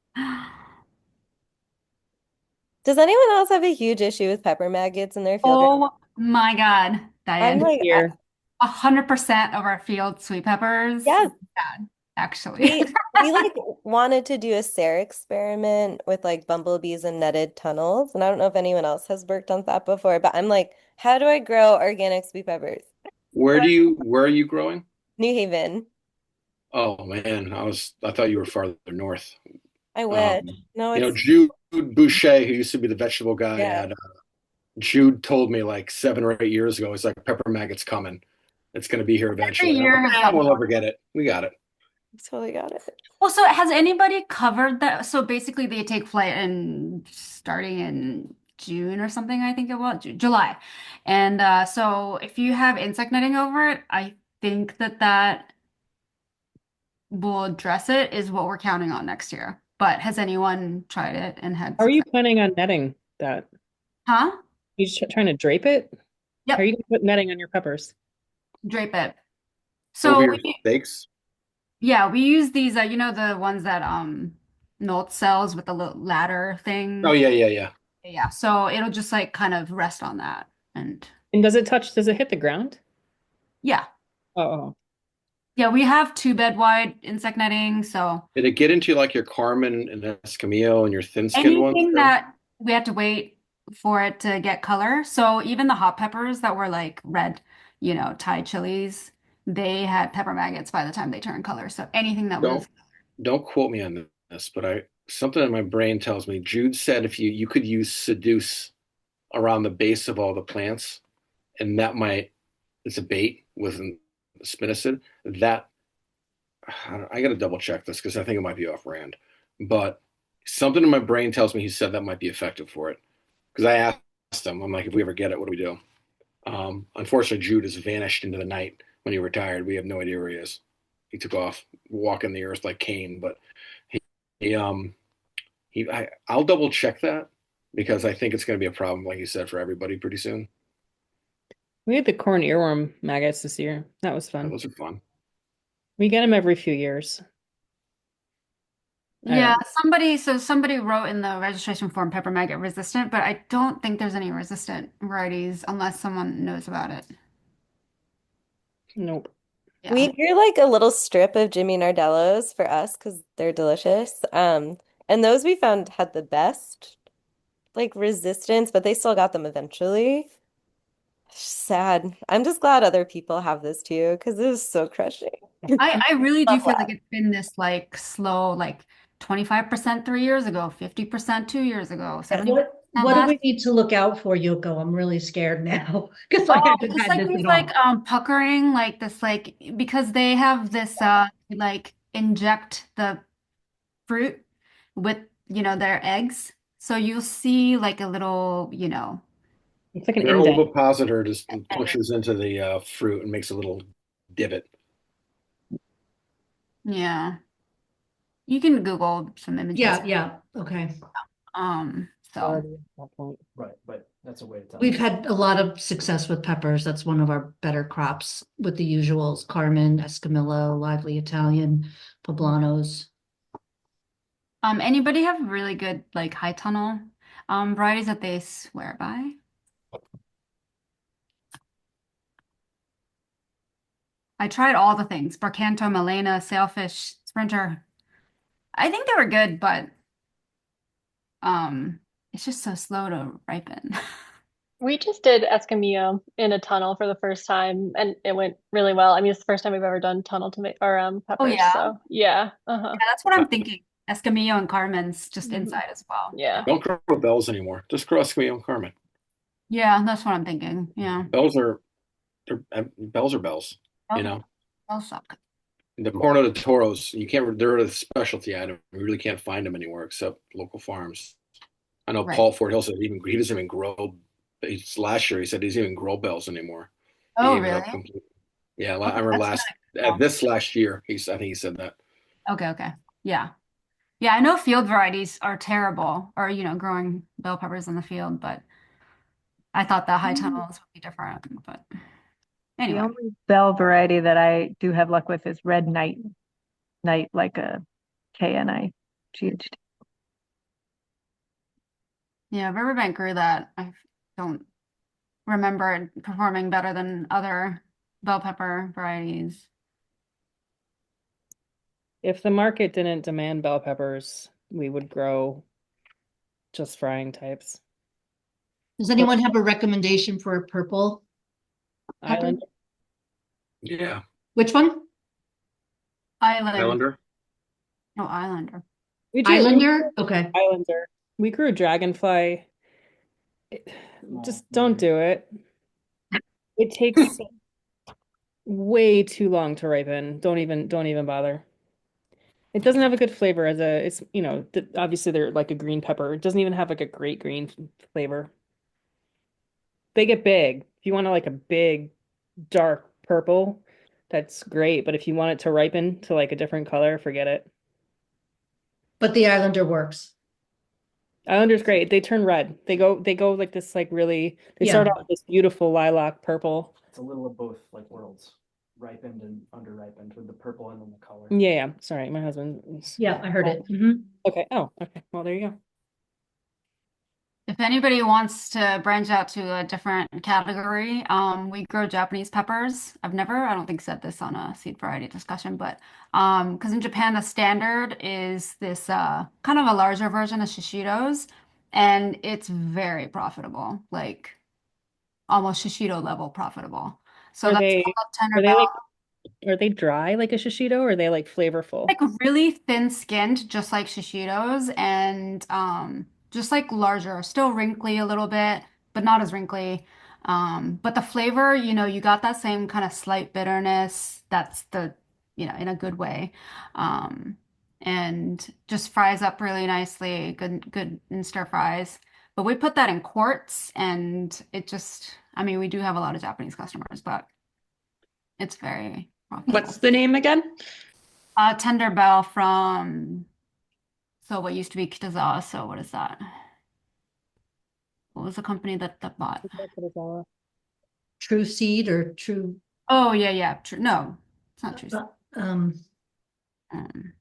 does anyone else have a huge issue with pepper maggots in their field? Oh my God, I'm Diane. like, Here. 100% of our field sweet peppers. yes, Bad, actually. we like wanted to do a SARE experiment with like bumblebees and netted tunnels, and I don't know if anyone else has worked on that before, but I'm like, how do I grow organic sweet peppers? Where are you growing? New Haven. Oh man, I thought you were farther north. I wish. No, You know, it's Jude Boucher, who used to be the vegetable guy yeah. at Jude told me like 7 or 8 years ago, he's like, pepper maggots coming. It's going to be here eventually. Every And I'm year like, has "Ah, got we'll more. never get it. We got it. Totally got it. Well, so has anybody covered that? So basically, they take flight in starting in June or something, I think it was July. And so if you have insect netting over it, I think that will address it, is what we're counting on next year. But has anyone tried it and had How are you success? planning on netting that? Huh? You just trying to drape it? How are Yep, you going to put netting on your peppers? drape it. Over So your steaks? yeah, we use these, you know, the ones that Nolt sells with the little ladder Oh, thing. yeah. Yeah, so it'll just like kind of rest on that. And And does it hit the ground? yeah. Oh, Yeah, we have two bed wide insect netting, so Did it get into like your Carmen and Escamillo and your thin-skinned ones anything there? that we had to wait for it to get color. So even the hot peppers that were like red, you know, Thai chilies, they had pepper maggots by the time they turned color. So anything that Don't was don't quote me on this, but I something in my brain tells me Jude said if you could use seduce around the base of all the plants, and that might it's a bait with spinosyd. That I got to double check this because I think it might be off brand, but something in my brain tells me he said that might be effective for it. Because I asked him, I'm like, if we ever get it, what do we do? Unfortunately, Jude has vanished into the night when he retired. We have no idea where he is. He took off walking the earth like Cain, but he, he I'll double check that because I think it's going to be a problem, like you said, for everybody pretty soon. we had the corn earworm maggots this year. That was Yeah, fun. those are fun. We get them every few years. yeah, somebody wrote in the registration form pepper maggot resistant, but I don't think there's any resistant varieties unless someone knows about it. Nope. Yeah. We grew like a little strip of Jimmy Nardellos for us because they're delicious. And those we found had the best like resistance, but they still got them eventually. Sad. I'm just glad other people have this too because it is so crushing. I really do Love feel that. like it's been this like slow, like 25% 3 years ago, 50% 2 years ago, Yeah, 70% what do last. we need to look out for, Yoko? I'm really scared now because I Oh, haven't just had like this these at like all. puckering, like this like because they have this like inject the fruit with their eggs. So you'll see like a little, It's like an Their indent. ovipositor just pushes into the fruit and makes a little divot. yeah. You can Google some images. Yeah, yeah, okay. So Right, but that's a way to tell. We've had a lot of success with peppers. That's one of our better crops with the usuals, Carmen, Escamillo, Lively Italian, Poblanos. anybody have really good like high tunnel varieties that they swear by? I tried all the things, Barcanto, Milena, Sailfish, Sprinter. I think they were good, but it's just so slow to ripen. We just did Escamillo in a tunnel for the first time, and it went really well. I mean, it's the first time we've ever done tunnel tomato or Oh peppers. yeah. So yeah, Yeah, that's what Uh, I'm thinking. Escamillo and Carmen's just Mhm. inside as well. Yeah. Don't grow bells anymore. Just grow Esquimalt and Carmen. Yeah, that's what I'm thinking. Yeah. Bells are bells are bells. You Oh, know, I'll suck. the Corno de Toros. You can't. They're a specialty item. You really can't find them anywhere except local farms. I know Right. Paul Fort Hill said he doesn't even grow. Last year he said he doesn't even grow bells anymore. He Oh, gave it really? up completely. Yeah, I Okay, remember that's last really cool. this last year. I think he said that. Okay, okay. Yeah. Yeah, I know field varieties are terrible or, growing bell peppers in the field, but I thought the high tunnels would be different. But The anyway. only bell variety that I do have luck with is red night, night like a KNIGHT. Yeah, Riverbank grew that. I don't remember it performing better than other bell pepper varieties. If the market didn't demand bell peppers, we would grow just frying types. Does anyone have a recommendation for a purple pepper? Island. Yeah, Which one? Island. Islander. Oh, Islander. We Islander? Okay. Islander. We grew dragonfly. Just don't do it. It takes way too long to ripen. Don't even bother. It doesn't have a good flavor as a it's obviously they're like a green pepper. It doesn't even have like a great green flavor. They get big. If you want to like a big dark purple, that's great, but if you want it to ripen to like a different color, forget it. But the Islander works. Islander's great. They turn red. They go like this like really they start Yeah. off with this beautiful lilac purple. It's a little of both like worlds, ripened and under-ripened with the purple and then the color. Yeah, yeah. Sorry, my husband. Yeah, I heard it. Mhm. Okay. Oh, okay. Well, there you go. If anybody wants to branch out to a different category, we grow Japanese peppers. I don't think said this on a seed variety discussion, but because in Japan the standard is this kind of a larger version of shishitos, and it's very profitable, like almost shishito level profitable. So Are that's they called tender are they bell. like are they dry like a shishito or are they like flavorful? Like really thin skinned, just like shishitos, and just like larger, still wrinkly a little bit, but not as wrinkly. But the flavor, you got that same kind of slight bitterness. That's in a good way. Um, and just fries up really nicely, good in stir fries. But we put that in quarts, and I mean, we do have a lot of Japanese customers, but it's very profitable. What's the name again? Tender Bell from what used to be Kitazawa. So what is that? What was the company that bought? True seed or true. Oh yeah, yeah. True. No, it's not True Seed. Um, Um,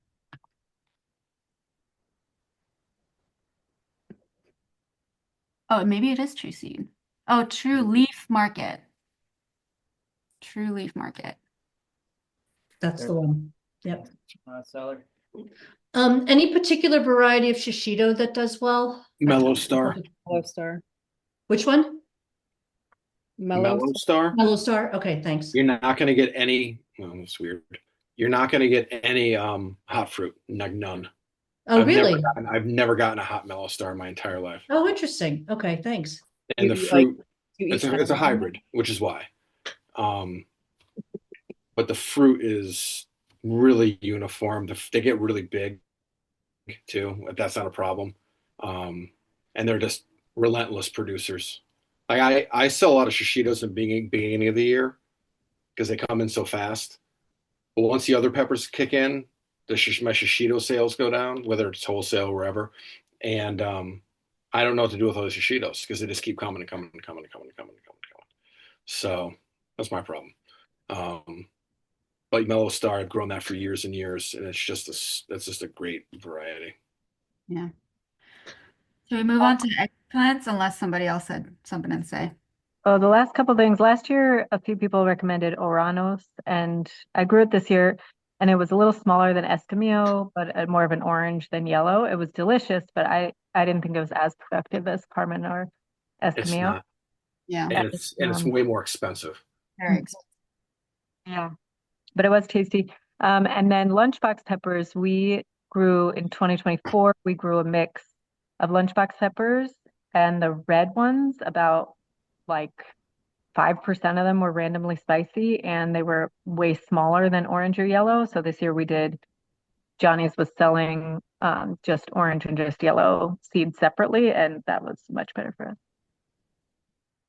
oh, maybe it is True Seed. Oh, True Leaf Market. True Leaf Market. That's the one. Yep. Seller. Any particular variety of shishito that does well? Mellow Star. Mellow Star. Which one? Mellow Star. Mellow Star. Okay, thanks. You're not going to get any. Oh, that's weird. You're not going to get any hot fruit. None. Oh, really? I've never gotten a hot Mellow Star in my entire life. Oh, interesting. Okay, thanks. And the fruit, it's a hybrid, which is why. But the fruit is really uniform. They get really big too. That's not a problem. And they're just relentless producers. Like I sell a lot of shishitos in the beginning of the year because they come in so fast. But once the other peppers kick in, my shishito sales go down, whether it's wholesale or wherever. And I don't know what to do with all the shishitos because they just keep coming and coming and coming and coming and coming and coming and coming. So that's my problem. Like Mellow Star, I've grown that for years and years, and that's just a great variety. Yeah. Should we move on to eggplants unless somebody else had something to say? Oh, the last couple things. Last year, a few people recommended Oranos, and I grew it this year, and it was a little smaller than Escamillo, but more of an orange than yellow. It was delicious, but I didn't think it was as productive as Carmen or It's Escamillo. not. Yeah. And it's way more expensive. Very expensive. Yeah, but it was tasty. And then lunchbox peppers, we grew in 2024, we grew a mix of lunchbox peppers, and the red ones, about like 5% of them were randomly spicy, and they were way smaller than orange or yellow. So this year we did, Johnny's was selling just orange and just yellow seeds separately, and that was much better for us.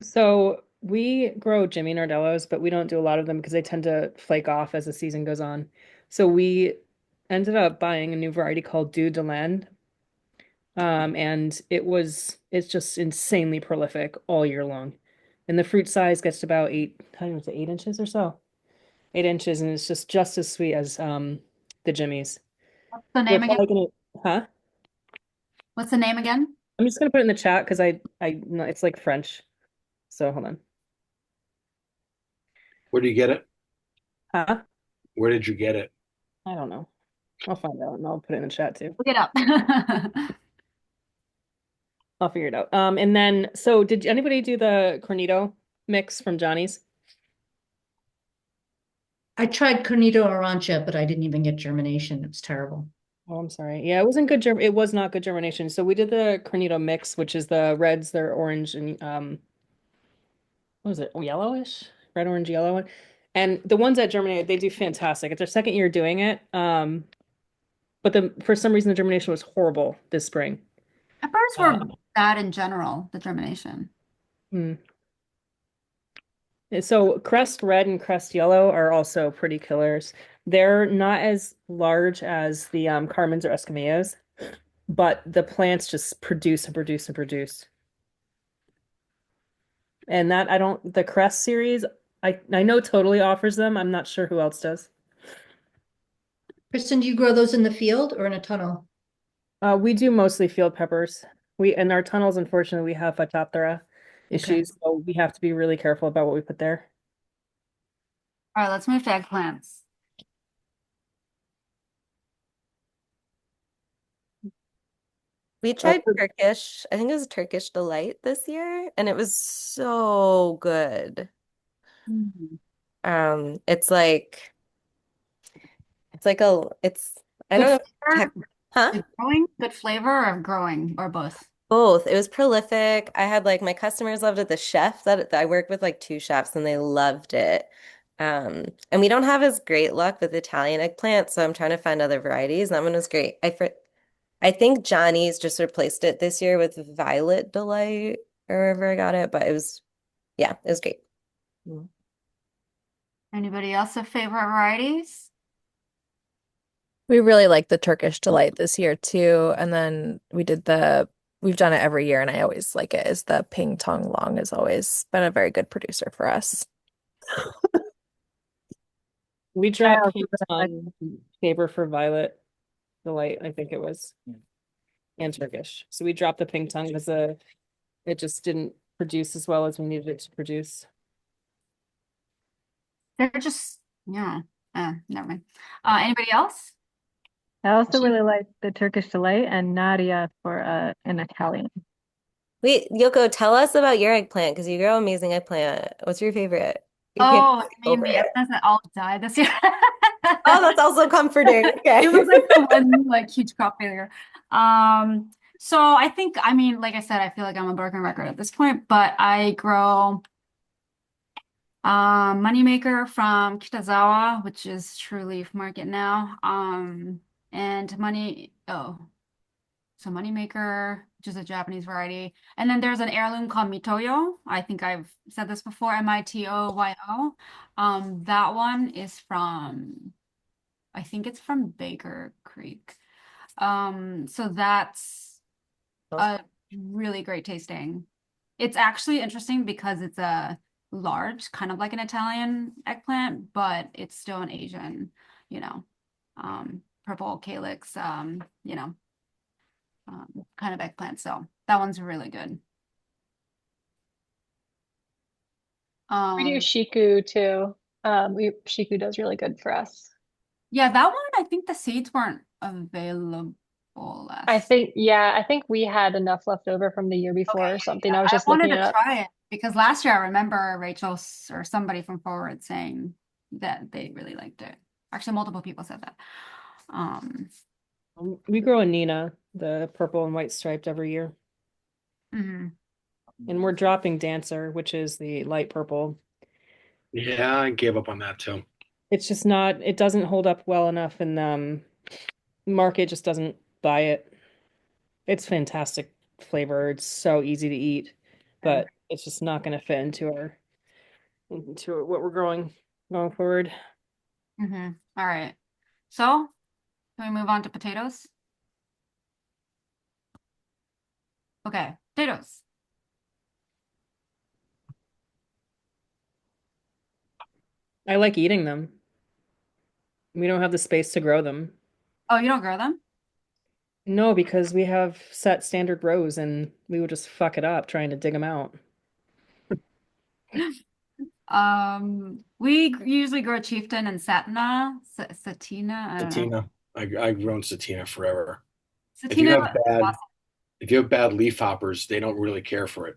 So we grow Jimmy Nardellos, but we don't do a lot of them because they tend to flake off as the season goes on. So we ended up buying a new variety called Dew de Land. And it's just insanely prolific all year long. And the fruit size gets to about 8 inches or so. 8 inches, and it's just as sweet as the Jimmy's. What's the We're name again? probably gonna, huh? What's the name again? I'm just gonna put it in the chat because I no, it's like French. So hold on. Where do you get it? Huh? Where did you get it? I don't know. I'll find out and I'll put it in the chat too. Look it up. I'll figure it out. And then so did anybody do the cornito mix from Johnny's? I tried Cornito Arancha, but I didn't even get germination. It was terrible. Oh, I'm sorry. Yeah, it wasn't good it was not good germination. So we did the cornito mix, which is the reds, they're orange and what was it? Yellowish? Red, orange, yellow one. And the ones that germinated, they do fantastic. It's their second year doing it. But for some reason the germination was horrible this spring. Peppers were bad in general, the germination. So crest red and crest yellow are also pretty killers. They're not as large as the Carmens or Escamillos, but the plants just produce and produce and produce. And that the crest series, I know Totally offers them. I'm not sure who else does. Kristen, do you grow those in the field or in a tunnel? We do mostly field peppers. In our tunnels, unfortunately, we have Phytophthora issues, so we have to be really careful about what we put there. All right, let's move to eggplants. We tried Turkish, I think it was Turkish Delight this year, and it was so good. It's like I don't know. Huh? Growing, good flavor or growing or both? Both. It was prolific. I had my customers loved it. The chef that I worked with, like two chefs, and they loved it. And we don't have as great luck with Italian eggplant, so I'm trying to find other varieties. That one was great. I think Johnny's just replaced it this year with Violet Delight or wherever I got it, but it was great. Anybody else have favorite varieties? We really like the Turkish Delight this year too. And then we've done it every year and I always like it, is the Ping Tong Long has always been a very good producer for us. We dropped Ping Tong favor for Violet Delight, I think it was, and Turkish. So we dropped the Ping Tong because it just didn't produce as well as we needed it to produce. They're just, yeah. Never mind. Anybody else? I also really like the Turkish delight and Nadia for an Italian. Wait, Yoko, tell us about your eggplant because you grow amazing eggplant. What's your favorite? You can't Oh, skip I mean over the it. eggplants that all died this year. Oh, that's also comforting. Okay. It was like the one like huge crop failure. So I think, I mean, like I said, I feel like I'm a broken record at this point, but I grow Moneymaker from Kitazawa, which is True Leaf Market now. And so Moneymaker, which is a Japanese variety. And then there's an heirloom called Mitoyo. I think I've said this before, Mitoyo. That one is from, I think it's from Baker Creek. So that's a really great tasting. It's actually interesting because it's a large, kind of like an Italian eggplant, but it's still an Asian, you know, purple calyx, kind of eggplant. So that one's really good. We do Um, shiku too. Shiku does really good for us. yeah, that one, I think the seeds weren't available I last. think, yeah, I think we had enough left over from the year before or something. Yeah, I was I just wanted looking it to up. try it because last year I remember Rachel or somebody from Forward saying that they really liked it. Actually, multiple people said that. Um, We grow a Nina, the purple and white striped every year. mhm. And we're dropping Dancer, which is the light purple. Yeah, I gave up on that too. It's just not, it doesn't hold up well enough, and market just doesn't buy it. It's fantastic flavor. It's so easy to eat, but it's just not going to fit into what we're growing going forward. All right. So, can we move on to potatoes? Okay, potatoes. I like eating them. We don't have the space to grow them. Oh, you don't grow them? No, because we have set standard rows and we would just fuck it up trying to dig them out. We usually grow chieftain and satina, satina. I don't know. Satina. I've grown Satina forever. If you Satina is have bad awesome. if you have bad leaf hoppers, they don't really care for it.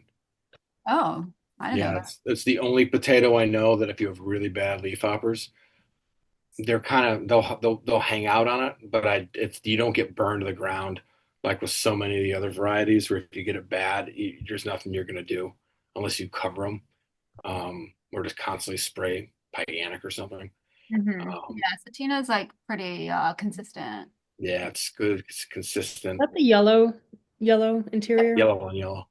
Oh, I didn't know Yeah, that. it's the only potato I know that if you have really bad leaf hoppers, they're kind of they'll hang out on it, but it's you don't get burned to the ground like with so many of the other varieties where if you get it bad, there's nothing you're gonna do unless you cover them, or just constantly spray Pyganic or something. Um, Yeah, satina is like pretty consistent. yeah, it's good. It's consistent. That the yellow interior? Yellow on yellow.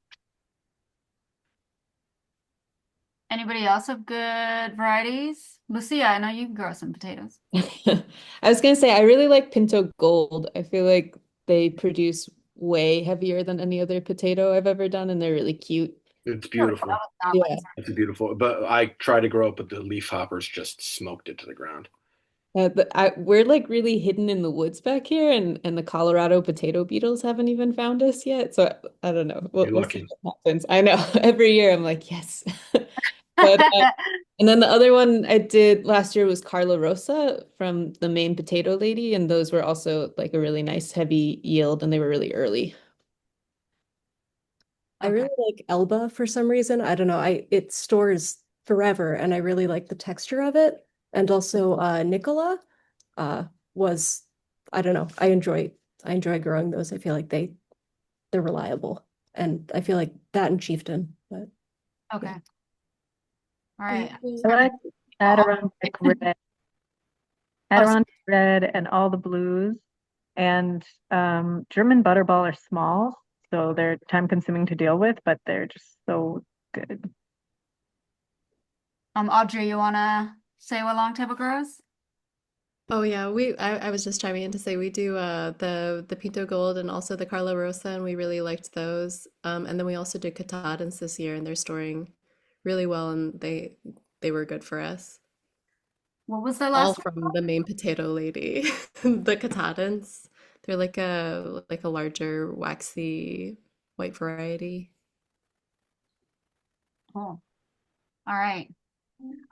Anybody else have good varieties? Lucia, I know you can grow some potatoes. I was gonna say I really like Pinto Gold. I feel like they produce way heavier than any other potato I've ever done, and they're really cute. It's That beautiful. was not my Yeah. It's beautiful. But I tried to grow up, but the leaf hoppers just smoked it to the ground. We're like really hidden in the woods back here, and the Colorado potato beetles haven't even found us yet. So I don't know. You're We'll see lucky. what happens. I know every year I'm like, yes. But and then the other one I did last year was Carla Rosa from the Maine Potato Lady, and those were also like a really nice heavy yield, and they were really early. I really like Elba for some reason. I don't know. It stores forever and I really like the texture of it. And also Nicola uh was I don't know. I enjoy growing those. I feel like they're reliable. And I feel like that and Chieftain, but Okay. yeah. All right. I like Adirondack red, Oh, Adirondack red, and all the blues. And German butterball are small, so they're time consuming to deal with, but they're just so good. Audrey, you wanna say what long table grows? Oh yeah, I was just chiming in to say we do the Pinto Gold and also the Carla Rosa, and we really liked those. And then we also did Katahdins this year, and they're storing really well, and they were good for us. What was the All last one? from the main potato lady. The Katahdins. They're like a larger waxy white variety. Cool. All right.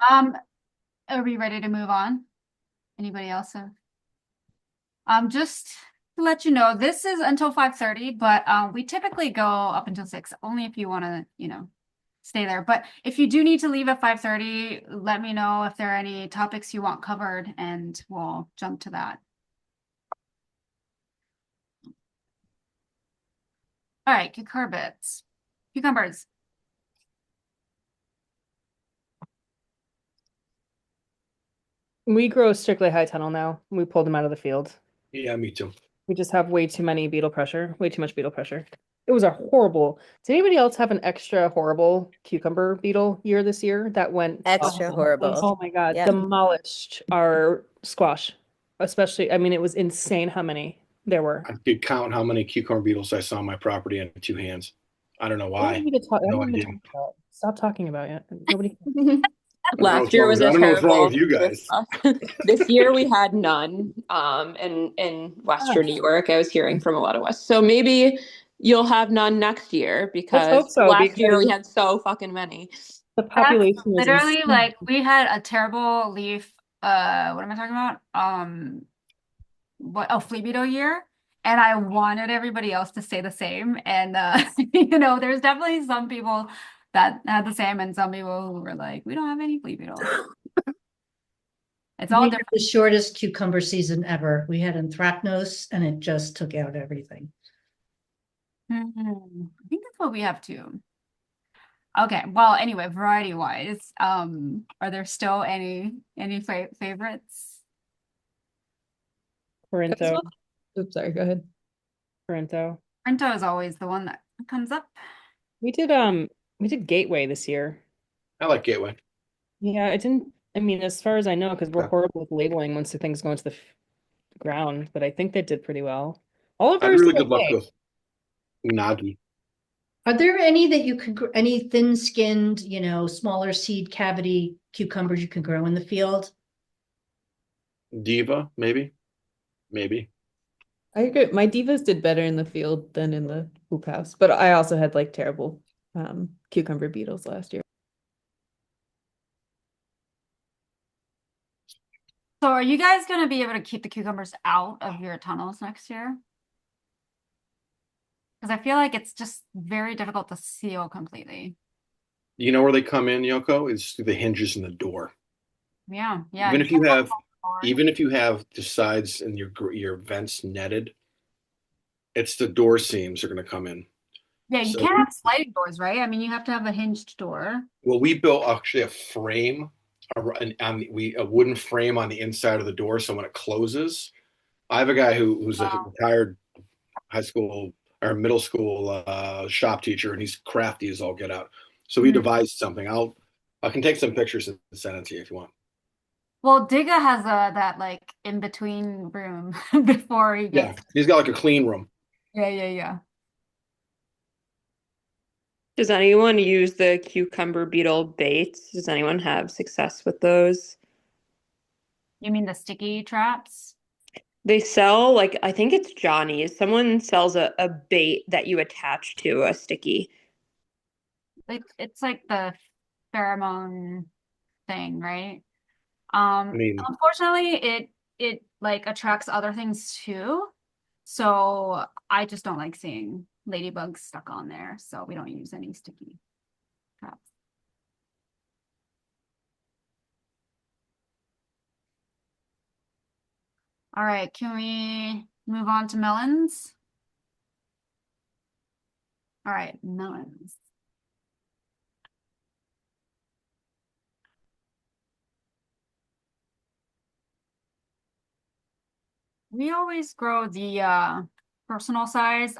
Are we ready to move on? Anybody else have? Just to let you know, this is until 5:30, but we typically go up until 6, only if you want to, stay there. But if you do need to leave at 5:30, let me know if there are any topics you want covered, and we'll jump to that. All right, cucurbits. Cucumbers. We grow strictly high tunnel now. We pulled them out of the field. Yeah, me too. We just have way too many beetle pressure, way too much beetle pressure. It was a horrible. Did anybody else have an extra horrible cucumber beetle year this year that went Extra horrible. Oh my God, Yeah. demolished our squash. Especially, I mean, it was insane how many there were. I could count how many cucumber beetles I saw on my property in 2 hands. I don't know I why. don't need to talk. I No don't even idea. talk about it. Stop talking about it. Nobody. Last year was I a don't know what's wrong terrible with you year guys. for us. This year we had none. In Western New York, I was hearing from a lot of West. So maybe you'll have none next year Let's hope because so, last year we because had so fucking many. the That's population was literally insane. like we had a terrible leaf. What am I talking about? Flea beetle year, and I wanted everybody else to say the same. And there's definitely some people that had the same, and some people who were like, "We don't have any flea beetles." It's all We had different. the shortest cucumber season ever. We had anthracnose and it just took out everything. I think that's what we have too. Okay, well, anyway, variety wise, are there still any favorites? Corinto. Oops, sorry, go ahead. Corinto. Corinto is always the one that comes up. We did Gateway this year. I like Gateway. Yeah, it didn't. I mean, as far as I know, because we're Okay. horrible with labeling once the things go into the ground, but I think they did pretty well. All of I had ours really did good luck okay. with Unagi. Are there any that you could, any thin-skinned, smaller seed cavity cucumbers you can grow in the field? Diva, maybe. I agree. My divas did better in the field than in the hoop house, but I also had like terrible cucumber beetles last year. So are you guys going to be able to keep the cucumbers out of your tunnels next year? Because I feel like it's just very difficult to seal completely. You know where they come in, Yoko? Is through the hinges in the door. Yeah. Even if you have the sides and your vents netted, it's the door seams are going to come in. Yeah, you So can't have sliding doors, right? I mean, you have to have a hinged door. well, we built actually a frame, a wooden frame on the inside of the door, so when it closes, I have a guy who's a retired high school or middle school shop teacher, and he's crafty as all get out. So we devised something. I can take some pictures and send it to you if you want. Well, Digga has that like in between room before he Yeah, gets. he's got like a clean room. Yeah. Does anyone use the cucumber beetle baits? Does anyone have success with those? You mean the sticky traps? They sell, like, I think it's Johnny's. Someone sells a bait that you attach to a sticky. It's like the pheromone thing, right? I mean, Unfortunately, it like attracts other things too. So I just don't like seeing ladybugs stuck on there. So we don't use any sticky traps. All right, can we move on to melons? All right, melons. We always grow the personal size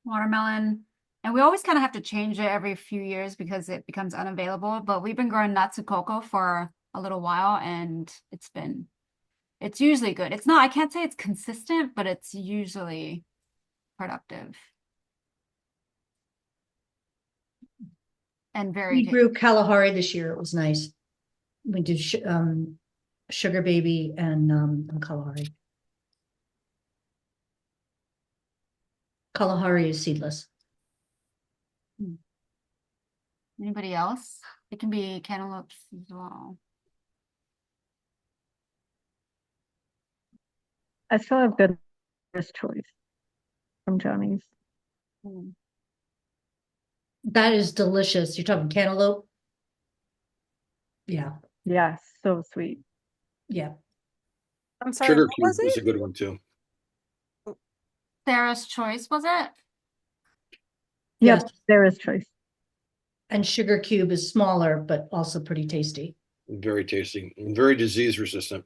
watermelon, and we always kind of have to change it every few years because it becomes unavailable. But we've been growing Natsu Coco for a little while, and it's usually good. It's not, I can't say it's consistent, but it's usually productive and very We tasty. grew Kalahari this year. It was nice. We did Sugar Baby and Kalahari. Kalahari is seedless. Anybody else? It can be cantaloupes as well. I still have good choice from Johnny's. That is delicious. You're talking cantaloupe? Yeah, Yes, so sweet. yeah. I'm sorry, Sugar what was cube is a it? good one too. Sarah's choice, was it? Yep, Yes. there is choice. And sugar cube is smaller, but also pretty tasty. Very tasty and very disease resistant.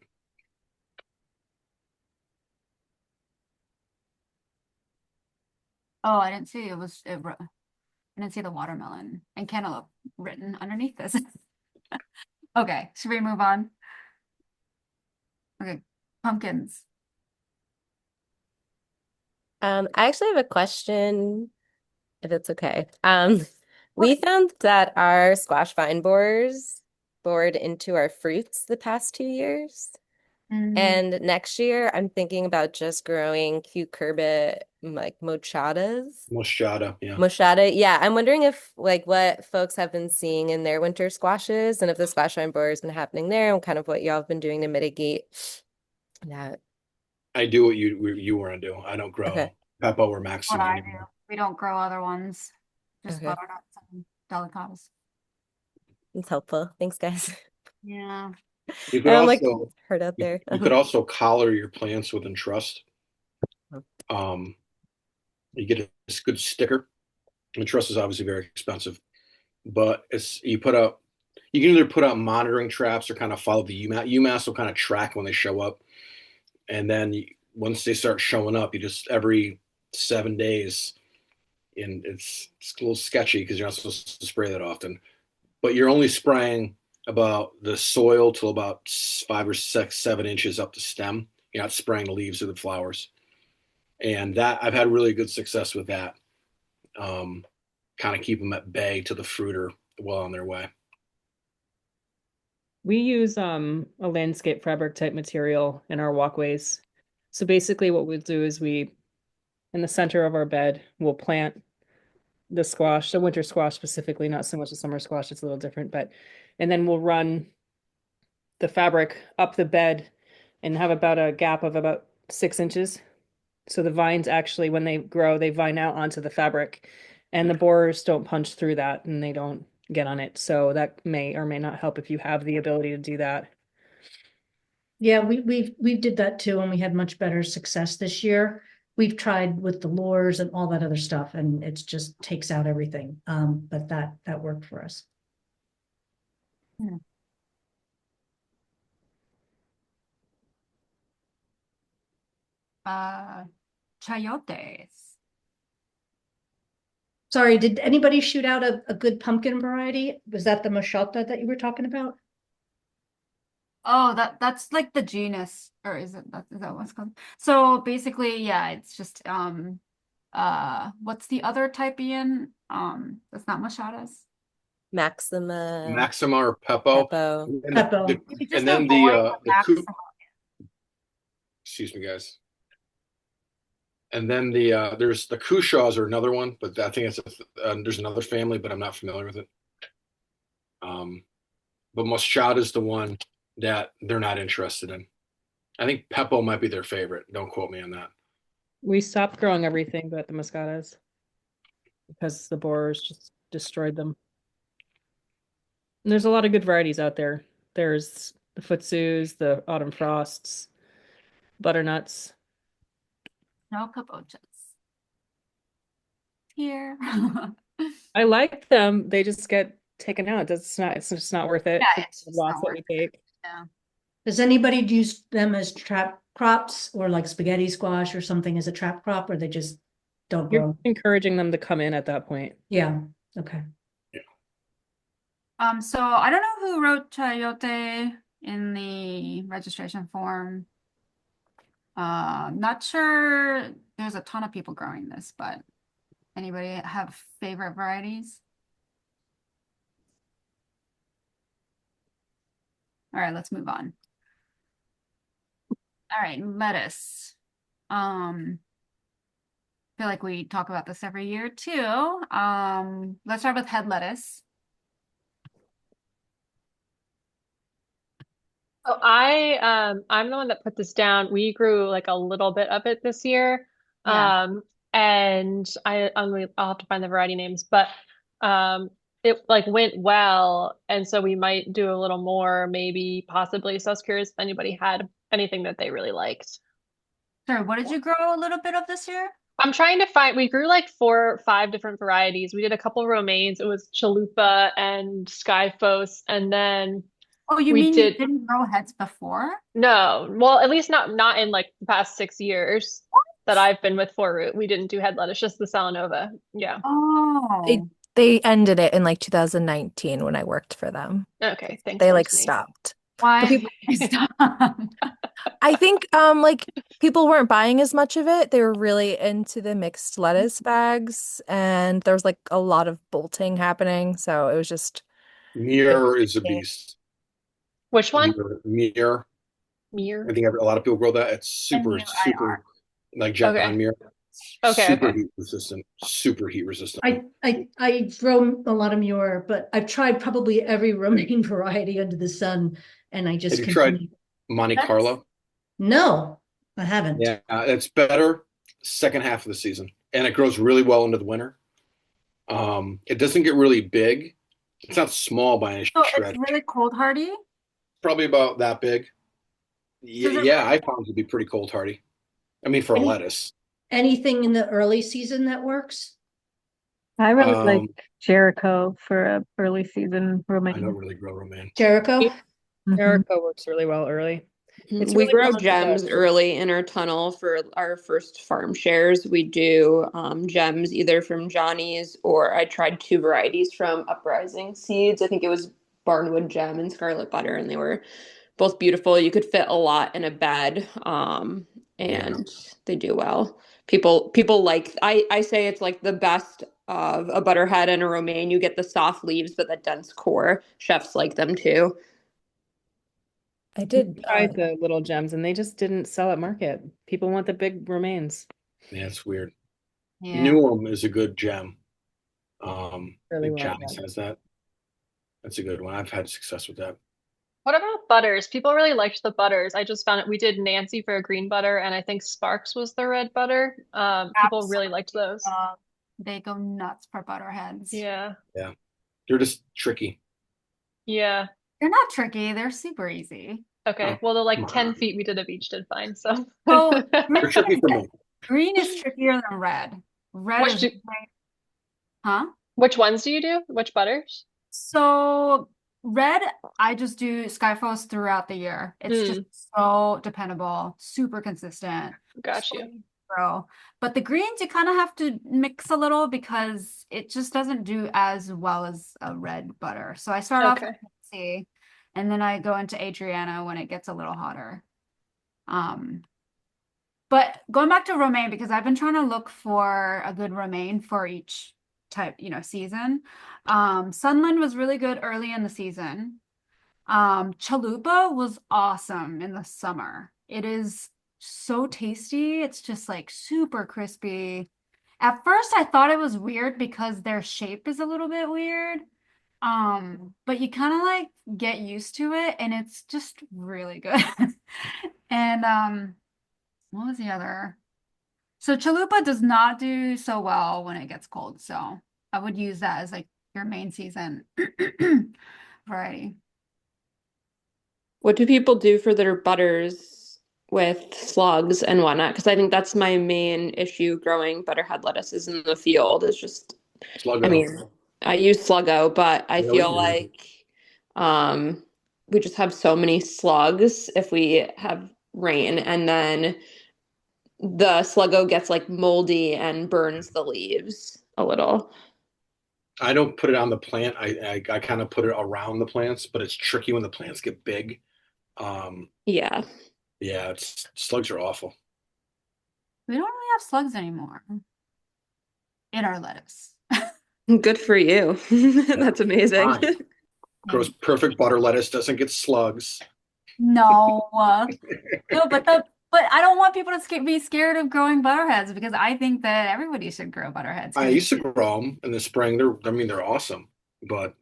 Oh, I didn't see I didn't see the watermelon and cantaloupe written underneath this. Okay, should we move on? Okay, pumpkins. I actually have a question, if it's okay. We found that our squash vine borers bored into our fruits the past 2 years. And next year, I'm thinking about just growing cucurbit, like Moschata, yeah. mochata. Yeah, I'm wondering if like what folks have been seeing in their winter squashes and if the squash vine borer has been happening there and kind of what y'all have been doing to mitigate that. I do what you want to do. I don't Okay. grow Peppo or What Maxima I do. anymore. We don't grow other ones, just Okay. butternuts and delicatas. It's helpful. Thanks, guys. Yeah. You could I'm like also hurt out there. you could also collar your plants with Entrust. You get a good sticker. Entrust is obviously very expensive, but you can either put out monitoring traps or kind of follow the UMass. UMass will kind of track when they show up, and then once they start showing up, you just every 7 days, and it's a little sketchy because you're not supposed to spray that often, but you're only spraying about the soil till about 5 or 6, 7 inches up the stem. You're not spraying the leaves or the flowers, and that I've had really good success with that. Kind of keep them at bay till the fruit are well on their way. We use a landscape fabric type material in our walkways. So basically what we'll do is in the center of our bed, we'll plant the squash, the winter squash specifically, not so much the summer squash, it's a little different, and then we'll run the fabric up the bed and have about a gap of about 6 inches. So the vines actually, when they grow, they vine out onto the fabric and the borers don't punch through that and they don't get on it. So that may or may not help if you have the ability to do that. Yeah, we did that too, and we had much better success this year. We've tried with the lures and all that other stuff, and it just takes out everything. But that worked for us. Uh, chayotes. Sorry, did anybody shoot out a good pumpkin variety? Was that the machota that you were talking about? Oh, that's like the genus, or is that what's called? So basically, yeah, it's just what's the other type, Ian? That's not machadas. Maxima or Peppo. Peppo. And, Peppo. We just and then avoid the maxima. excuse me, guys. And then there's the Cushaws are another one, but I think there's another family, but I'm not familiar with it. But Moschata is the one that they're not interested in. I think Peppo might be their favorite. Don't quote me on that. We stopped growing everything but the muscatas because the borers just destroyed them. And there's a lot of good varieties out there. There's the futsus, the autumn frosts, butternuts. No cabochas here. I like them. They just get taken out. It's just not worth it Yeah, for it's the just loss not that worth we take. it. Yeah. Does anybody use them as trap crops or like spaghetti squash or something as a trap crop, or they just don't You're grow? encouraging them to come in at that point. Yeah. Okay. So I don't know who wrote chayote in the registration form. Not sure there's a ton of people growing this, but anybody have favorite varieties? All right, let's move on. All right, lettuce. I feel like we talk about this every year too. Let's start with head lettuce. So I'm the one that put this down. We grew like a little bit of it this year. Yeah. Um and I'll have to find the variety names, but um it like went well, and so we might do a little more, maybe possibly. So I was curious if anybody had anything that they really liked. Sorry, what did you grow a little bit of this year? I'm trying to find, we grew like 4 or 5 different varieties. We did a couple romaines. It was chalupa and skyphos, and then Oh, you we mean you did didn't grow heads before? no, well, at least not in like the past 6 years that I've been with Four Root. We didn't do head lettuce, just the Salanova. Yeah. They Oh. they ended it in like 2019 when I worked for them. Okay. Thanks, They like Brittany. stopped. But Why people, did you stop? I think like people weren't buying as much of it. They were really into the mixed lettuce bags, and there was like a lot of bolting happening, so it was just it, Muir is a beast. Which one? Muir. I Mir. think a lot of people grow that. It's super, MUIR. super like John Okay. Muir. Okay. Super Okay. heat resistant. Super heat resistant. I grow a lot of Muir, but I've tried probably every romaine variety under the sun, and I Have just you tried continue. Monte That's Carlo? No, I haven't. Yeah, it's better second half of the season, and it grows really well into the winter. It doesn't get really big. It's not small by any so it's stretch. really cold hardy. Probably about that big. Does it Yeah, I found it to be pretty cold hardy. I mean, for a Any lettuce. anything in the early season that works? I really like Um, Jericho for a early season I don't romaine. really grow romaine. Jericho? Mhm. Jericho works really well early. It's We really grow down to gems the early in our tunnel for our first farm shares. We do gems either from Johnny's, or I tried 2 varieties from Uprising Seeds. I think it was Barnwood Gem and Scarlet Butter, and they were both beautiful. You could fit a lot in a bed, Yeah. and they do well. People like I say it's like the best of a butterhead and a romaine. You get the soft leaves, but the dense core. Chefs like them too. I did tried the little gems and they just didn't sell at market. People want the big remains. Yeah, it's weird. Yeah. Newham is a good gem. I Really think well Johnny's done. has that. That's a good one. I've had success with that. What about butters? People really liked the butters. I just found it. We did Nancy for a green butter, and I think Sparks was the red butter. People really Absolutely. liked those. They go nuts for butterheads. Yeah. Yeah. They're just tricky. Yeah. They're not tricky. They're super easy. Okay. Oh, Well, the come like 10 on. feet we did of each did fine. So So They're tricky for me. green is trickier than red. Red which is, do, huh? which ones do you do? Which butters? So red, I just do Skyfalls throughout the year. It's just Mm, so dependable, super consistent. got So you. easy to grow. But the greens, you kind of have to mix a little because it just doesn't do as well as a red butter. So I start off with Okay. Nancy, and then I go into Adriana when it gets a little hotter. Um, but going back to romaine, because I've been trying to look for a good romaine for each type, season. Sunland was really good early in the season. Chalupa was awesome in the summer. It is so tasty. It's just like super crispy. At first, I thought it was weird because their shape is a little bit weird. But you kind of like get used to it and it's just really good. And what was the other? So chalupa does not do so well when it gets cold, so I would use that as like your main season variety. What do people do for their butters with slugs and whatnot? Because I think that's my main issue growing butterhead lettuces in the field is just, I Sluggo. mean, I use Sluggo, but I feel Really? like um, we just have so many slugs if we have rain, and then the Sluggo gets like moldy and burns the leaves a little. I don't put it on the plant. I kind of put it around the plants, but it's tricky when the plants get big. Um, Yeah. yeah, slugs are awful. We don't really have slugs anymore in our lettuce. Good for you. That's amazing. Fine. Grows perfect butter lettuce, doesn't get slugs. No, no, but I don't want people to be scared of growing butterheads because I think that everybody should grow butterheads I because used to grow them in the spring. I mean, they're awesome, but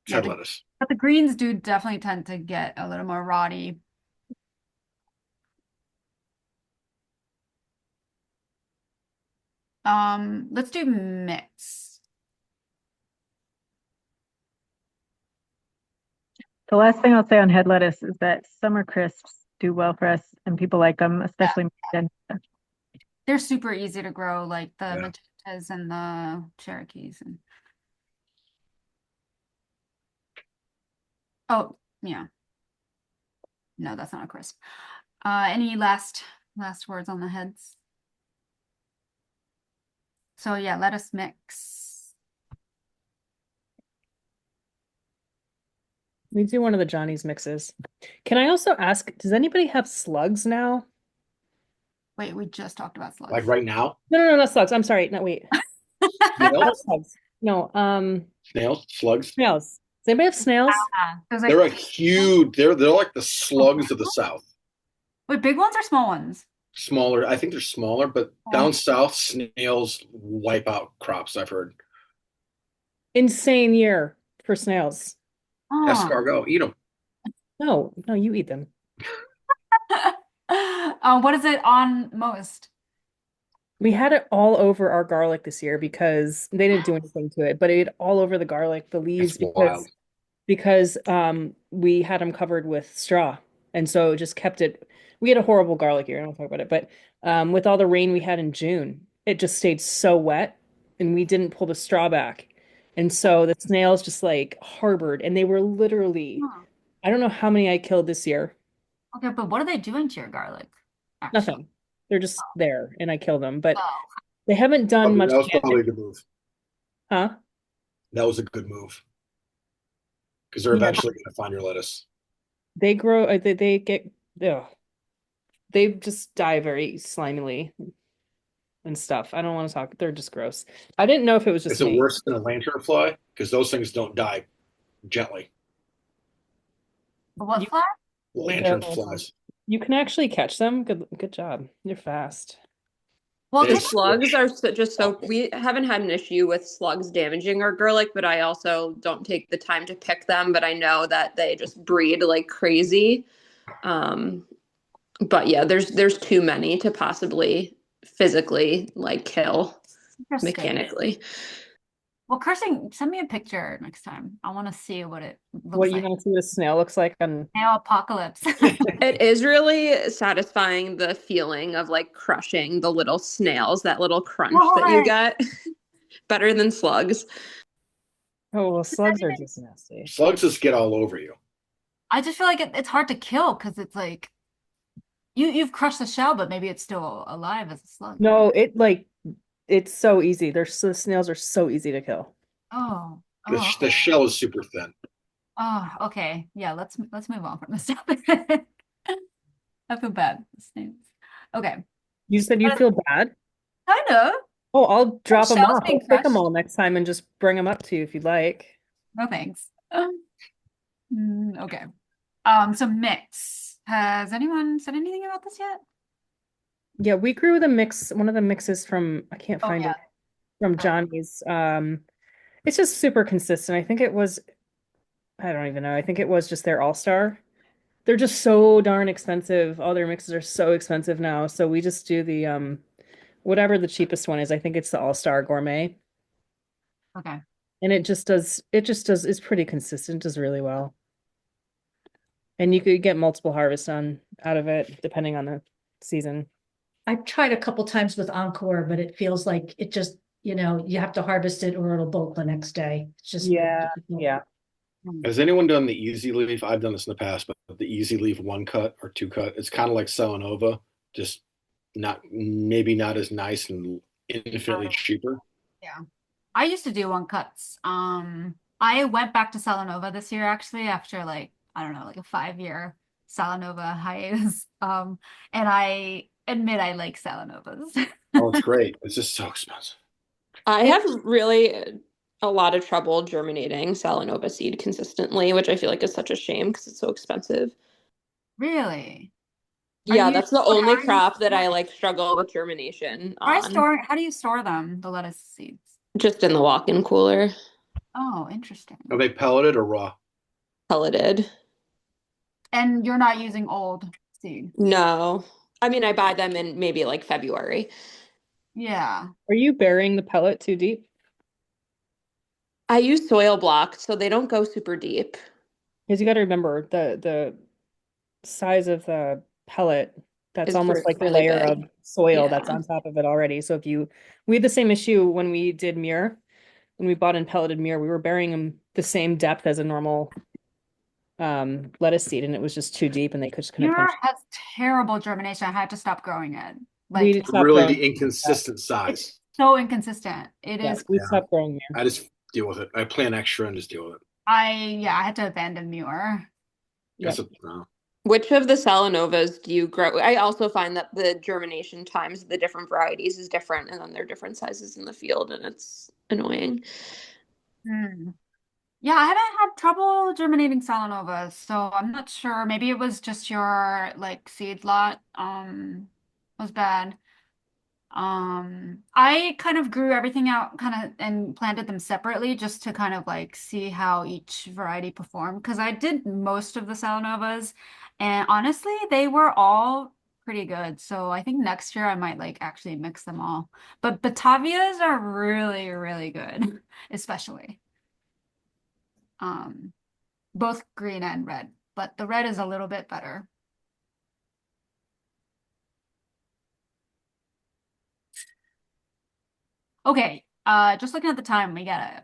Yeah, red lettuce. but the greens do definitely tend to get a little more rotty. Let's do mix. The last thing I'll say on head lettuce is that summer crisps do well for us, and people like them, especially magenta. They're super easy to grow, like the Yeah. magentas and the Cherokees. And oh, yeah. No, that's not a crisp. Any last words on the heads? So yeah, lettuce mix. We do one of the Johnny's mixes. Can I also ask, does anybody have slugs now? Wait, we just talked about slugs. Like right now? No, not slugs. I'm sorry. No, wait. Snails? Not slugs. No, Snails? Slugs? snails. Does anybody have snails? They're a huge, they're like the slugs of the South. Wait, big ones or small ones? Smaller. I think they're smaller, but down south, snails wipe out crops, I've heard. Insane year for snails. Escargot, eat them. No, you eat them. What is it on most? We had it all over our garlic this year because they didn't do anything to it, but it all over the garlic, the leaves, It's wild. because we had them covered with straw, and so it just kept it. We had a horrible garlic year. I don't talk about it, but with all the rain we had in June, it just stayed so wet, and we didn't pull the straw back, and so the snails just like harbored, and they were literally. I don't know how many I killed this year. Okay, but what are they doing to your garlic? Actually? Nothing. They're just there, and I kill them, but they haven't done much That was damage. probably a good move. Huh? That was a good move. Because they're Yeah. eventually going to find your lettuce. They grow, they get, ugh. They just die very slimily and stuff. I don't want to talk. They're just gross. I didn't know if it was just Is it me. worse than a lanternfly? Because those things don't die gently. What fly? Lanternflies. You can actually catch them. Good job. You're fast. Well, The slugs are just so we haven't had an issue with slugs damaging our garlic, but I also don't take the time to pick them. But I know that they just breed like crazy. But yeah, there's too many to possibly physically like kill mechanically. Well, Kirsten, send me a picture next time. I want to see what it looks What you like. want to see what a snail looks like on Snail apocalypse. It is really satisfying, the feeling of like crushing the little snails, that little crunch that you get. Better than slugs. Oh, well, slugs are just nasty. Slugs just get all over you. I just feel like it's hard to kill because it's like you've crushed the shell, but maybe it's still alive as a slug. No, it's so easy. The snails are so easy to kill. The shell is super thin. Oh, okay. Yeah, let's move on from this topic. I feel bad. Snails. Okay. You said you feel bad? Kind of. Oh, I'll drop them shells off. being I'll pick them crushed. all next time and just bring them up to you if you'd like. No thanks. Okay. So mix. Has anyone said anything about this yet? Yeah, we grew one of the mixes from, I can't find it, from Johnny's. It's just super consistent. I think it was, I don't even know. I think it was just their all-star. They're just so darn expensive. All their mixes are so expensive now. So we just do the whatever the cheapest one is. I think it's the All-Star Gourmet. Okay. And it's pretty consistent, does really well. And you could get multiple harvests out of it depending on the season. I've tried a couple times with Encore, but it feels like it just, you have to harvest it or it'll bolt the next day. It's just yeah. Has anyone done the easy leaf? I've done this in the past, but the easy leaf one cut or two cut, it's kind of like Celanova, just maybe not as nice and infinitely cheaper. Yeah. I used to do one cuts. I went back to Salanova this year actually after like, I don't know, like a 5-year Salanova hiatus. And I admit I like Salanovas. Oh, it's great. It's just so expensive. I have really a lot of trouble germinating Salanova seed consistently, which I feel like is such a shame because it's so expensive. Really? Yeah, that's the only crop that I like struggle with germination on. How do you store them, the lettuce seeds? Just in the walk-in cooler. Oh, interesting. Are they pelleted or raw? Pelleted. And you're not using old seed. No. I mean, I buy them in maybe like February. Yeah. Are you burying the pellet too deep? I use soil blocks, so they don't go super deep. Because you got to remember the size of the pellet, that's Is almost like a really layer of big. soil that's Yeah. on top of it already. So we had the same issue when we did muir. When we bought in pelleted muir, we were burying them the same depth as a normal lettuce seed, and it was just too deep, and they just couldn't Muir punch. has terrible germination. I had to stop growing it. Like We stopped growing. Really inconsistent it's size. so inconsistent. It Yeah, is. we Yeah. stopped growing muir. I just deal with it. I plant extra and just deal with it. I had to abandon Muir. That's Yep. Which of the Salanovas do you grow? I also find that the germination times of the different varieties is different, and then they're different sizes in the field, and it's annoying. Hmm. Yeah, I haven't had trouble germinating Salanovas, so I'm not sure. Maybe it was just your like seed lot was bad. I kind of grew everything out kind of and planted them separately just to kind of like see how each variety performed because I did most of the Salanovas and honestly they were all pretty good. So I think next year I might like actually mix them all. But Batavias are really, really good, especially. Um, both green and red, but the red is a little bit better. Okay, just looking at the time, we gotta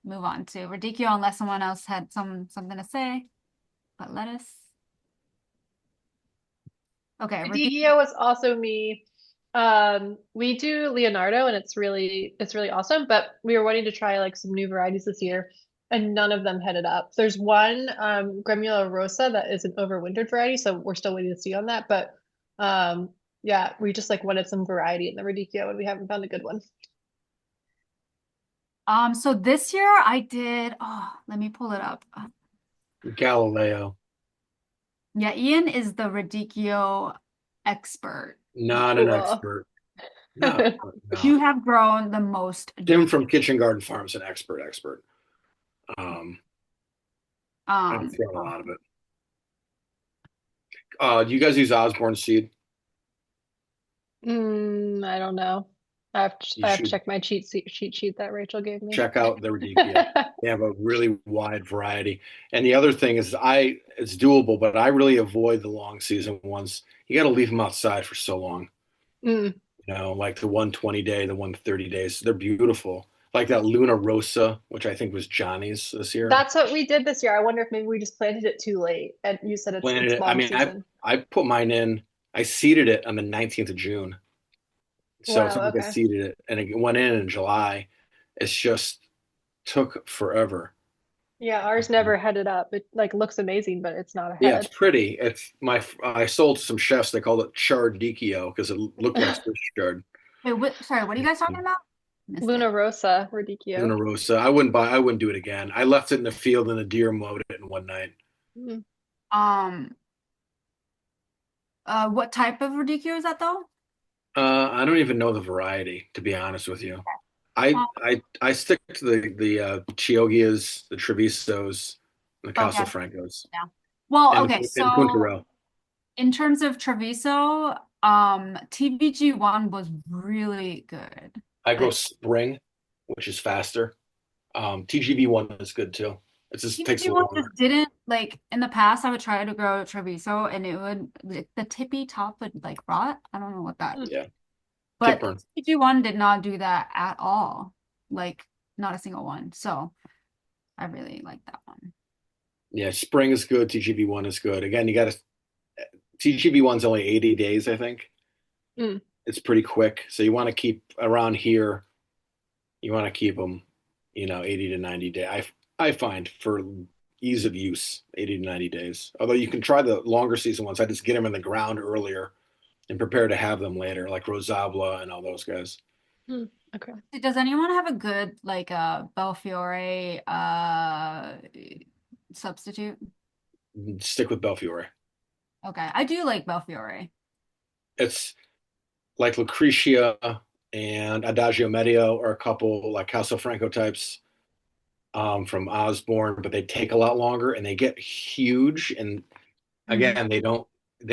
move on to Radicchio unless someone else had something to say. But lettuce. Okay, Radicchio. Radicchio is also me. We do Leonardo and it's really awesome, but we were wanting to try like some new varieties this year and none of them headed up. There's one Gremula Rosa that is an overwintered variety, so we're still waiting to see on that. But yeah, we just like wanted some variety in the Radicchio and we haven't found a good one. So this year I did, oh, let me pull it up. Galileo. Yeah, Ian is the Radicchio expert. Not an Cool. expert. No, You no. have grown the most. Jim from Kitchen Garden Farm's an expert. I've thrown a lot of it. Do you guys use Osborne seed? I don't know. You I have to should check my cheat sheet that Rachel gave me. check out the Radicchio. They have a really wide variety. And the other thing is it's doable, but I really avoid the long season ones. You got to leave them outside for so long. Mm. You know, like the 120 day, the 130 days. They're beautiful. Like that Luna Rosa, which I think was Johnny's this year. That's what we did this year. I wonder if maybe we just planted it too late. And you said Planted it's it. I long mean, season. I put mine in. I seeded it on the 19th of June. So it's not Wow, like I okay. seeded it and it went in July. It's just took forever. Yeah, ours never headed up. It like looks amazing, but it's not a Yeah, it's head. pretty. I sold to some chefs. They called it chardicchio because it looked like Swiss chard. Wait, sorry, what are you guys talking about? Missed it. Luna Rosa, Radicchio. Luna Rosa. I wouldn't do it again. I left it in the field and the deer mowed it in one night. Mm. Um, what type of Radicchio is that though? I don't even know the variety, to be honest with you. Uh, I stick to the Chioggias, the Trevisos, the okay. Castelfrancos, Yeah. Well, and okay, and so Puntarell. in terms of Treviso, TBG1 was really good. I go Like spring, which is faster. TGV1 is good too. It just takes a TBG1 little just longer. didn't like in the past I would try to grow Treviso and it would the tippy top would like rot. I don't know what that. Yeah, tip But burn. TBG1 did not do that at all. Like not a single one. So I really like that one. Yeah, spring is good. TGV1 is good. Again, you got to TGV1's only 80 days, I think. Mm. It's pretty quick. So you want to keep around here. You want to keep them, 80 to 90 days. I find for ease of use, 80 to 90 days. Although you can try the longer season ones. I just get them in the ground earlier and prepare to have them later, like Rosabla and all those guys. Mm. Okay. Does anyone have a good like Belfiore substitute? Stick with Belfiore. Okay, I do like Belfiore. It's like Lucretia and Adagio Medio are a couple like Castelfranco types. from Osborne, but they take a lot longer and they get huge. And Mhm. again, they don't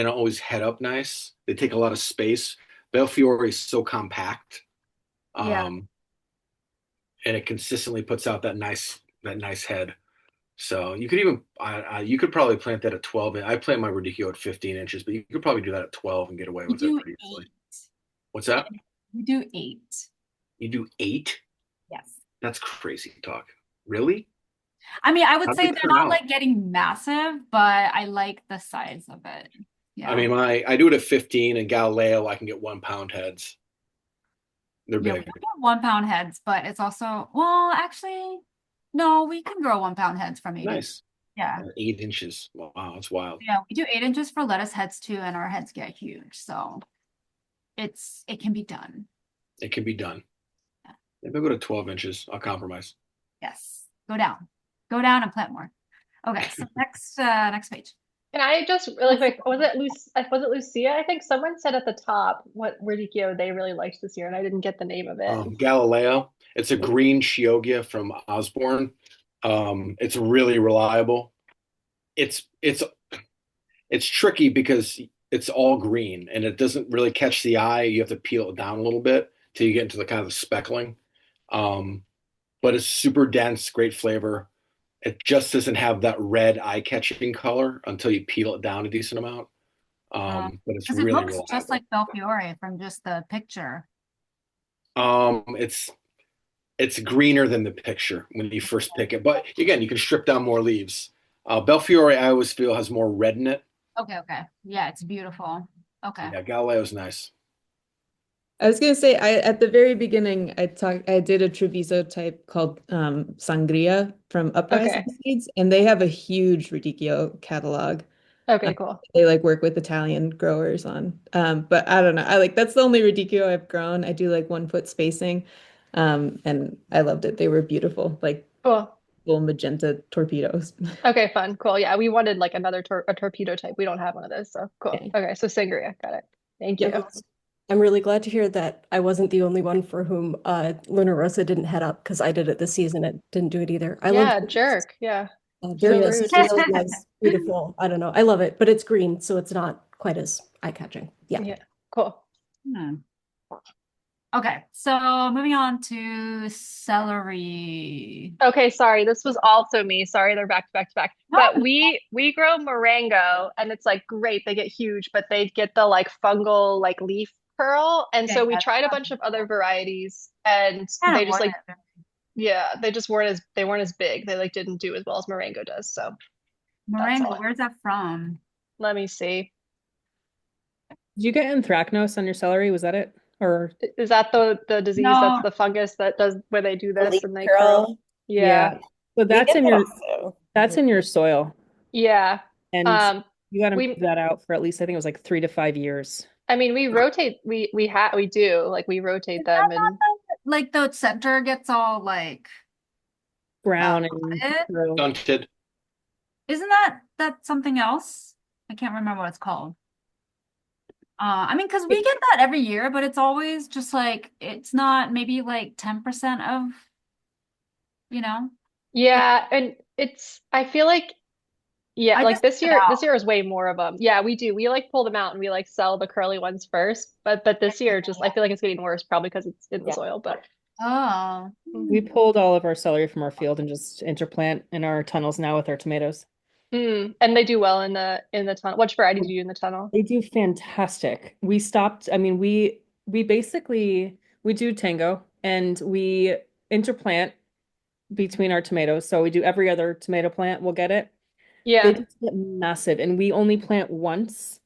always head up nice. They take a lot of space. Belfiore is so compact, Yeah. um, and it consistently puts out that nice head. So you could even you could probably plant that at 12. I plant my radicchio at 15 inches, but you could probably do that at 12 and get away We with it do pretty easily. 8. What's that? We do 8. You do 8? Yes. That's crazy talk. Really? I mean, I would How'd say they they're turn not out? like getting massive, but I like the size of it. I Yeah. mean, I do it at 15, and Galileo, I can get 1 pound heads. They're Yeah, we big. don't get 1 pound heads, but it's also, well, actually, no, we can grow 1 pound heads from 8 inches. Nice. Yeah. 8 inches. Wow, that's wild. Yeah, we do 8 inches for lettuce heads too, and our heads get huge. So it can be done. It can be done. Maybe I'll go to 12 inches. I'll compromise. Yes. Go down. Go down and plant more. Okay, so next page. And I just really quick, was it Lucia? I think someone said at the top what radicchio they really liked this year, and I didn't get the name of it. Galileo. It's a green Chioggia from Osborne. It's really reliable. It's it's tricky because it's all green and it doesn't really catch the eye. You have to peel it down a little bit till you get into the kind of the speckling. Um, but it's super dense, great flavor. It just doesn't have that red eye-catching color until you peel it down a decent amount. But it's Because it really looks just reliable. like Belfiore from just the picture. Um, it's it's greener than the picture when you first pick it. But again, you can strip down more leaves. Belfiore, I always feel has more red in it. Okay, okay. Yeah, it's beautiful. Okay. Yeah, Galileo's nice. I was gonna say at the very beginning I did a Treviso type called Sangria from Uprising Okay. Seeds, and they have a huge radicchio catalog. Okay, cool. They like work with Italian growers on. But I don't know. I like that's the only radicchio I've grown. I do like 1 foot spacing. And I loved it. They were beautiful, like Cool. little magenta torpedoes. Okay, fun. Cool. Yeah, we wanted like another a torpedo type. We don't have one of those, so cool. Yeah. Okay, so sangria, got it. Thank you. I'm really glad to hear that I wasn't the only one for whom Luna Rosa didn't head up because I did it this season. It didn't do it either. I love Yeah, jerk. Yeah. very So nice, rude. really nice, beautiful. I don't know. I love it, but it's green, so it's not quite as eye-catching. Yeah. Yeah, cool. Okay, so moving on to celery. Okay, sorry. This was also me. Sorry, they're back to back to back. But we grow Marengo and it's like great, they get huge, but they get the like fungal like leaf curl. And so we tried a bunch of other varieties and Kind they of just want like yeah, they weren't as big. They like didn't do as well as Marengo does. So that's Moringa, all. where's that from? Let me see. Did you get anthracnose on your celery? Was that it? Or Is that the disease that's No. the fungus that does where they do this leaf and they curl? curl? Yeah. So We that's get in that your also. that's in your soil. Yeah. And you got to move We that out for at least I think it was like 3 to 5 years. I mean we rotate we do like we rotate them and Like the center gets all like Brown and it? curled. Stunted. Isn't that something else? I can't remember what it's called. I mean, because we get that every year, but it's always just like it's not maybe like 10% of, you know. yeah, and it's I feel like yeah, I like just this took it year out. this year is way more of them. Yeah, we do. We like pull them out and we like sell the curly ones first. But this year just I feel like it's getting worse probably because it's in the soil, but Oh. We pulled all of our celery from our field and just interplant in our tunnels now with our tomatoes. And they do well in the tunnel. Which variety do you do in the tunnel? They do fantastic. We stopped, I mean, we basically we do tango and we interplant between our tomatoes. So we do every other tomato plant, we'll get it. They Yeah, just get massive and we only plant once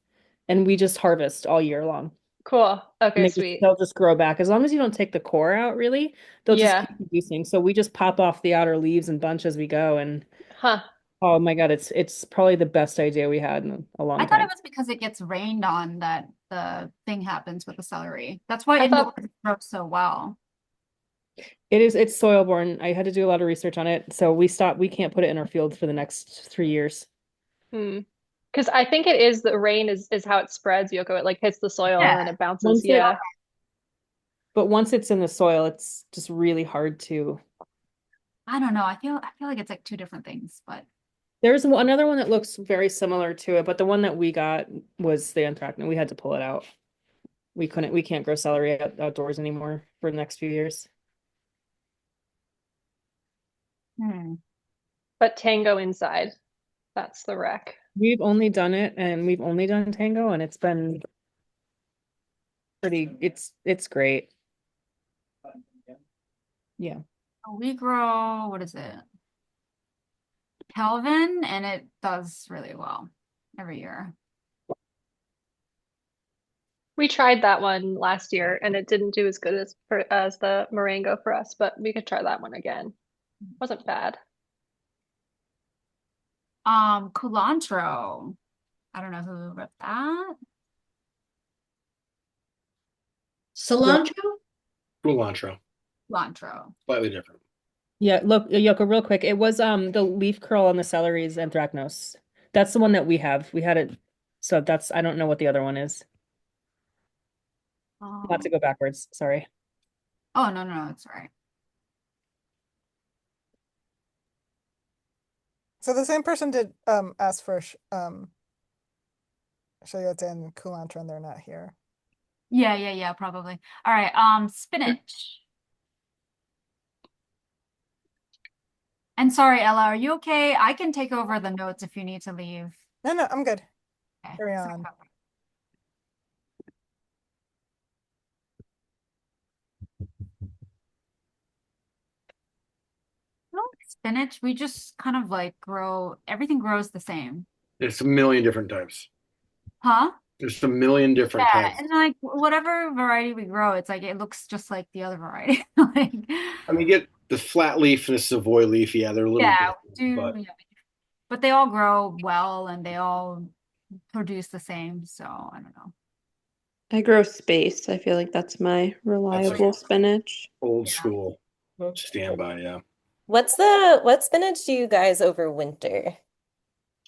and we just harvest all year long. cool. And Okay, sweet. they'll just grow back. As long as you don't take the core out, really, they'll just Yeah. keep producing. So we just pop off the outer leaves and bunch as we go. And Huh. oh my God, it's probably the best idea we had in a long I thought it time. was because it gets rained on that the thing happens with the celery. That's why I indoors thought it grows so well. It's soil borne. I had to do a lot of research on it. So we can't put it in our field for the next 3 years. because I think it is the rain is how it spreads, Yoko. It like hits the soil and Yeah. then it bounces. Once it, Yeah. but once it's in the soil, it's just really hard to I don't know. I feel like it's like two different things, but There's another one that looks very similar to it, but the one that we got was the anthracnose. We had to pull it out. We can't grow celery outdoors anymore for the next few years. But tango inside, that's the wreck. We've only done it and we've only done tango and it's been pretty, it's great. Yeah. we grow, what is it? Kelvin, and it does really well every year. We tried that one last year and it didn't do as good as the Marengo for us, but we could try that one again. Wasn't bad. Culantro. I don't know who wrote that. Cilantro? Cilantro. Culantro. Slightly different. Yeah, look, Yoko, real quick. It was the leaf curl on the celery is anthracnose. That's the one that we have. We had it. So that's I don't know what the other one is. Not to go backwards. Sorry. Oh, no, it's all right. So the same person did ask for Chayote and culantro, and they're not here. Yeah, probably. All right, spinach. And sorry, Ella, are you okay? I can take over the notes if you need to leave. No, I'm good. Okay. Carry on. No, spinach, we just kind of like everything grows the same. There's a million different types. Huh? There's a million different Yeah, types. and like whatever variety we grow, it's like it looks just like the other variety. Like, I mean, you get the flat leaf and the Savoy leaf. Yeah, they're a little yeah, different, but but they all grow well and they all produce the same. So I don't know. I grow space. I feel like that's my reliable spinach. old school standby. Yeah, What spinach do you guys overwinter?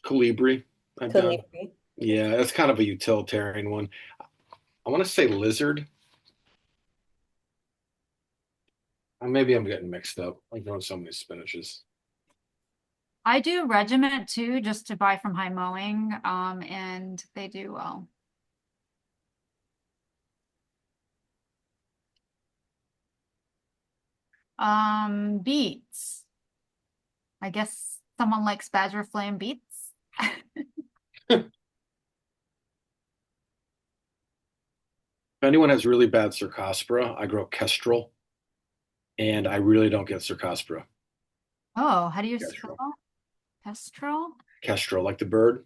Colibri. I've done. Calibri. Yeah, that's kind of a utilitarian one. I want to say lizard. Maybe I'm getting mixed up. I'm growing so many spinaches. I do regiment too, just to buy from High Mowing, and they do well. Beets. I guess someone likes Badger Flame beets. If anyone has really bad Cercospora, I grow Kestrel, and I really don't get Cercospora. Oh, how do you spell that? Kestrel? Kestrel, like the bird.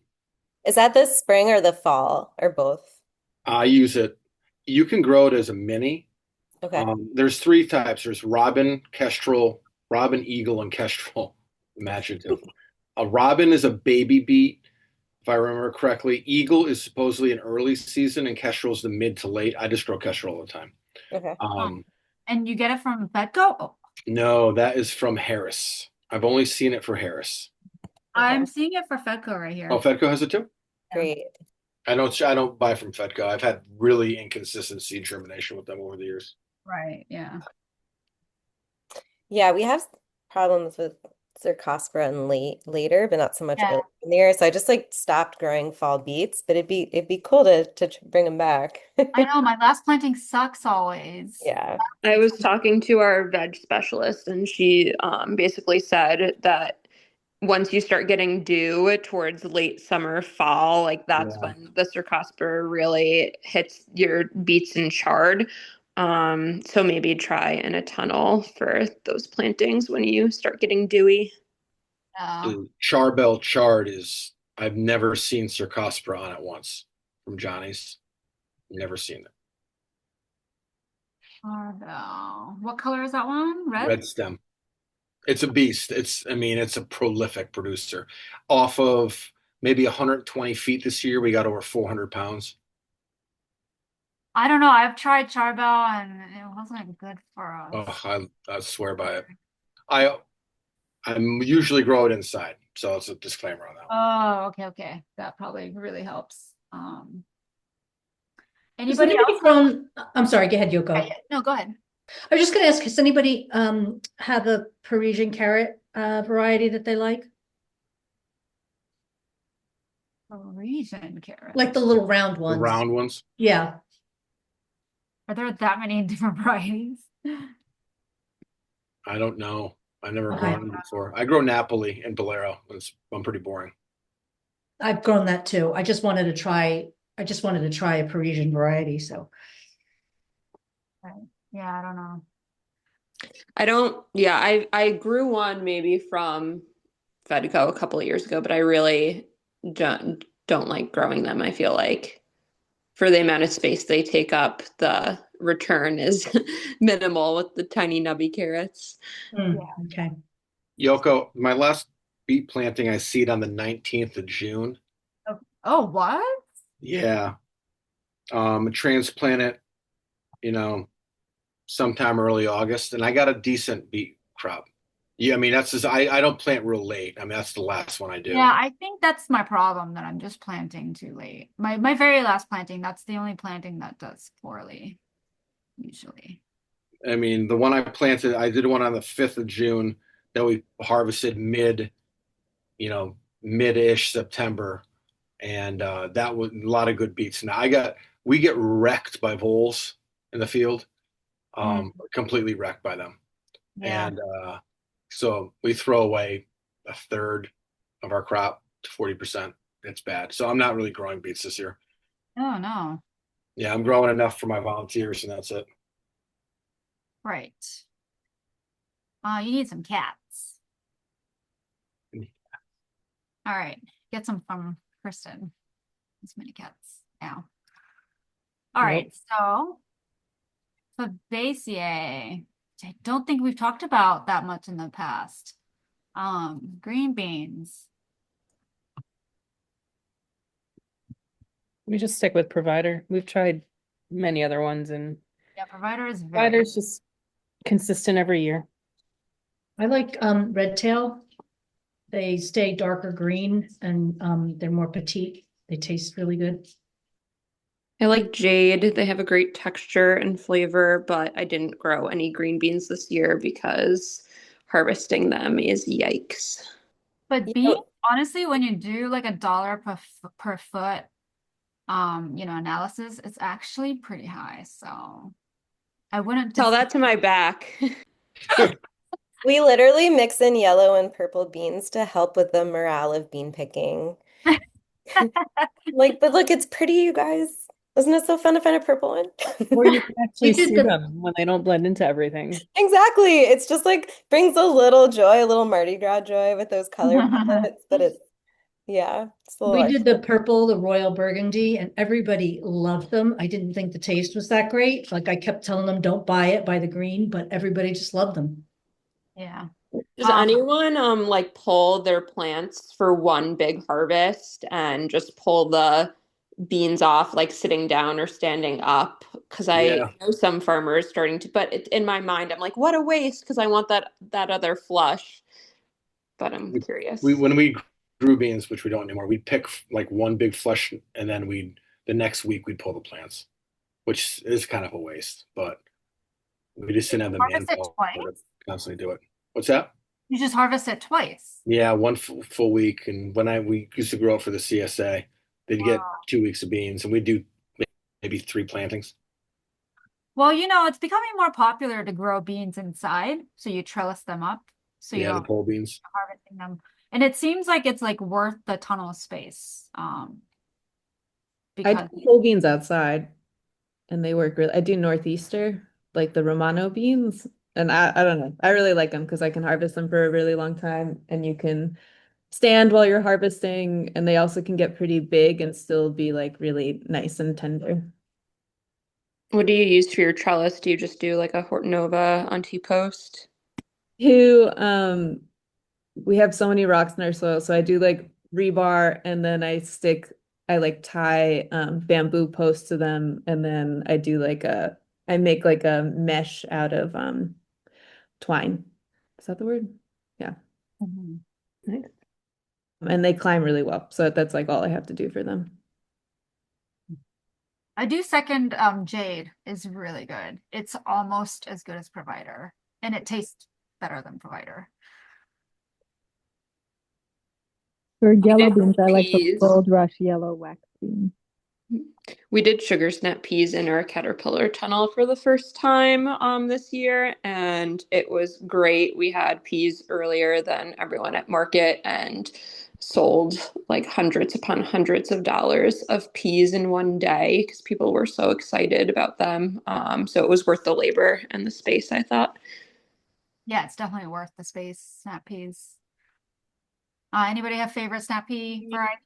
Is that the spring or the fall or both? I use it. You can grow it as a mini. Okay. There's three types. There's robin, kestrel, robin, eagle, and kestrel. Imaginative. A robin is a baby beet, if I remember correctly. Eagle is supposedly an early season, and kestrel is the mid to late. I just grow kestrel all the time. Okay. And you get it from Fedco? Oh, No, that is from Harris. I've only seen it for Harris. I'm seeing it for Fedco right here. Oh, Fedco has it too? Great. I don't buy from Fedco. I've had really inconsistent seed germination with them over the years. Right, yeah. Yeah, we have problems with Cercospora and later, but not so much Yeah. early in the year. So I just like stopped growing fall beets, but it'd be cool to bring them back. I know my last planting sucks always. Yeah. I was talking to our veg specialist, and she basically said that once you start getting dew towards late summer, fall, like that's when the Cercospora really hits your beets and chard. So maybe try in a tunnel for those plantings when you start getting dewy. The Charbel chard is, I've never seen Cercospora on it once from Johnny's. Never seen it. What color is that one? Red? Red stem. It's a beast. I mean, it's a prolific producer. Off of maybe 120 feet this year, we got over 400 pounds. I don't know. I've tried Charbel and it wasn't good for us. Oh, I swear by it. I usually grow it inside, so it's a disclaimer on that one. Oh, okay. That probably really helps. Has Anybody anybody else? grown? I'm sorry, go ahead, Yoko. No, go ahead. I was just going to ask, does anybody have a Parisian carrot variety that they like? Parisian carrots. Like the little round The ones. round ones. Yeah. Are there that many different varieties? I don't know. I never Okay. grown them before. I grow Napoli and Bolero. I'm pretty boring. I've grown that too. I just wanted to try a Parisian variety. So Right. Yeah, I don't know. I don't, yeah, I grew one maybe from Fedco a couple of years ago, but I really don't like growing them. I feel like for the amount of space they take up, the return is minimal with the tiny nubby carrots. okay. Yoko, my last beet planting, I seed on the 19th of June. Oh, what? Yeah. Transplant it, you know, sometime early August, and I got a decent beet crop. Yeah, I mean that's just I don't plant real late. I mean that's the last one I do. Yeah, I think that's my problem that I'm just planting too late. My very last planting, that's the only planting that does poorly, usually. I mean the one I planted, I did one on the 5th of June that we harvested mid-ish September, and that was a lot of good beets. Now we get wrecked by voles in the field, completely wrecked by them. Yeah. And so we throw away a third of our crop to 40%. It's bad. So I'm not really growing beets this year. Oh, no. Yeah, I'm growing enough for my volunteers, and that's it. Right. You need some cats. All right. Get some from Kristen. As many cats now. All right. So Fabaceae, which I don't think we've talked about that much in the past. Green beans. We just stick with Provider. We've tried many other ones, and Yeah, Provider is very Provider's just consistent every year. I like red tail. They stay darker green and they're more petite. They taste really good. I like jade. They have a great texture and flavor, but I didn't grow any green beans this year because harvesting them is yikes. But beans, honestly, when you do like $1 per foot, analysis, it's actually pretty high. So I wouldn't Tell that to my back. We literally mix in yellow and purple beans to help with the morale of bean picking. Like, but look, it's pretty, you guys. Isn't it so fun to find a purple one? Or you can actually see them when they don't blend into everything. Exactly. It's just like brings a little joy, a little Mardi Gras joy with those color palettes, but it's a little We did the purple, the royal burgundy, and everybody loved them. I didn't think the taste was that great. Like I kept telling them, don't buy it, buy the green, but everybody just loved them. Yeah. Does anyone like pull their plants for one big harvest and just pull the beans off like sitting down or standing up? Because I know some farmers starting to, but in my mind I'm like, what a waste because I want that other flush. But I'm curious. When we grew beans, which we don't anymore, we'd pick like one big flush, and then the next week we'd pull the plants, which is kind of a waste. But we just didn't have the manpower to constantly do it. What's that? You just harvest it twice. Yeah, one full week. And we used to grow it for the CSA, they'd get 2 weeks of beans, and we'd do maybe 3 plantings. Well, it's becoming more popular to grow beans inside, so you trellis them up, so you Yeah, the don't pole beans. harvesting them. And it seems like it's like worth the tunnel space. I Because do pole beans outside, and they work really. I do Northeaster, like the Romano beans, and I don't know. I really like them because I can harvest them for a really long time, and you can stand while you're harvesting, and they also can get pretty big and still be like really nice and tender. What do you use for your trellis? Do you just do like a Hortonova on T-post? We have so many rocks in our soil, so I do like rebar, and then I like tie bamboo posts to them, and then I make like a mesh out of twine. Is that the word? Yeah. Nice. And they climb really well, so that's like all I have to do for them. I do second Jade is really good. It's almost as good as Provider, and it tastes better than Provider. For We yellow did beans, I like the peas. Gold Rush yellow wax bean. We did sugar snap peas in our caterpillar tunnel for the first time this year, and it was great. We had peas earlier than everyone at market and sold like hundreds upon hundreds of dollars of peas in one day because people were so excited about them. So it was worth the labor and the space, I thought. Yeah, it's definitely worth the space. Snap peas. Anybody have favorite snap pea varieties?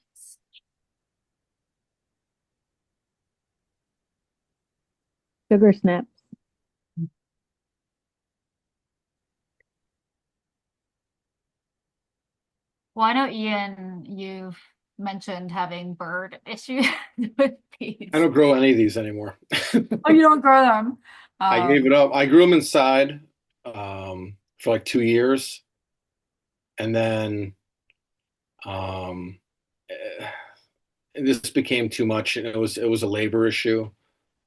Sugar snaps. Well, I know Ian, you've mentioned having bird issues with peas. I don't grow any of these anymore. Oh, you don't grow them. I gave it up. I grew them inside for like 2 years, and then um, eh, this became too much, and it was a labor issue.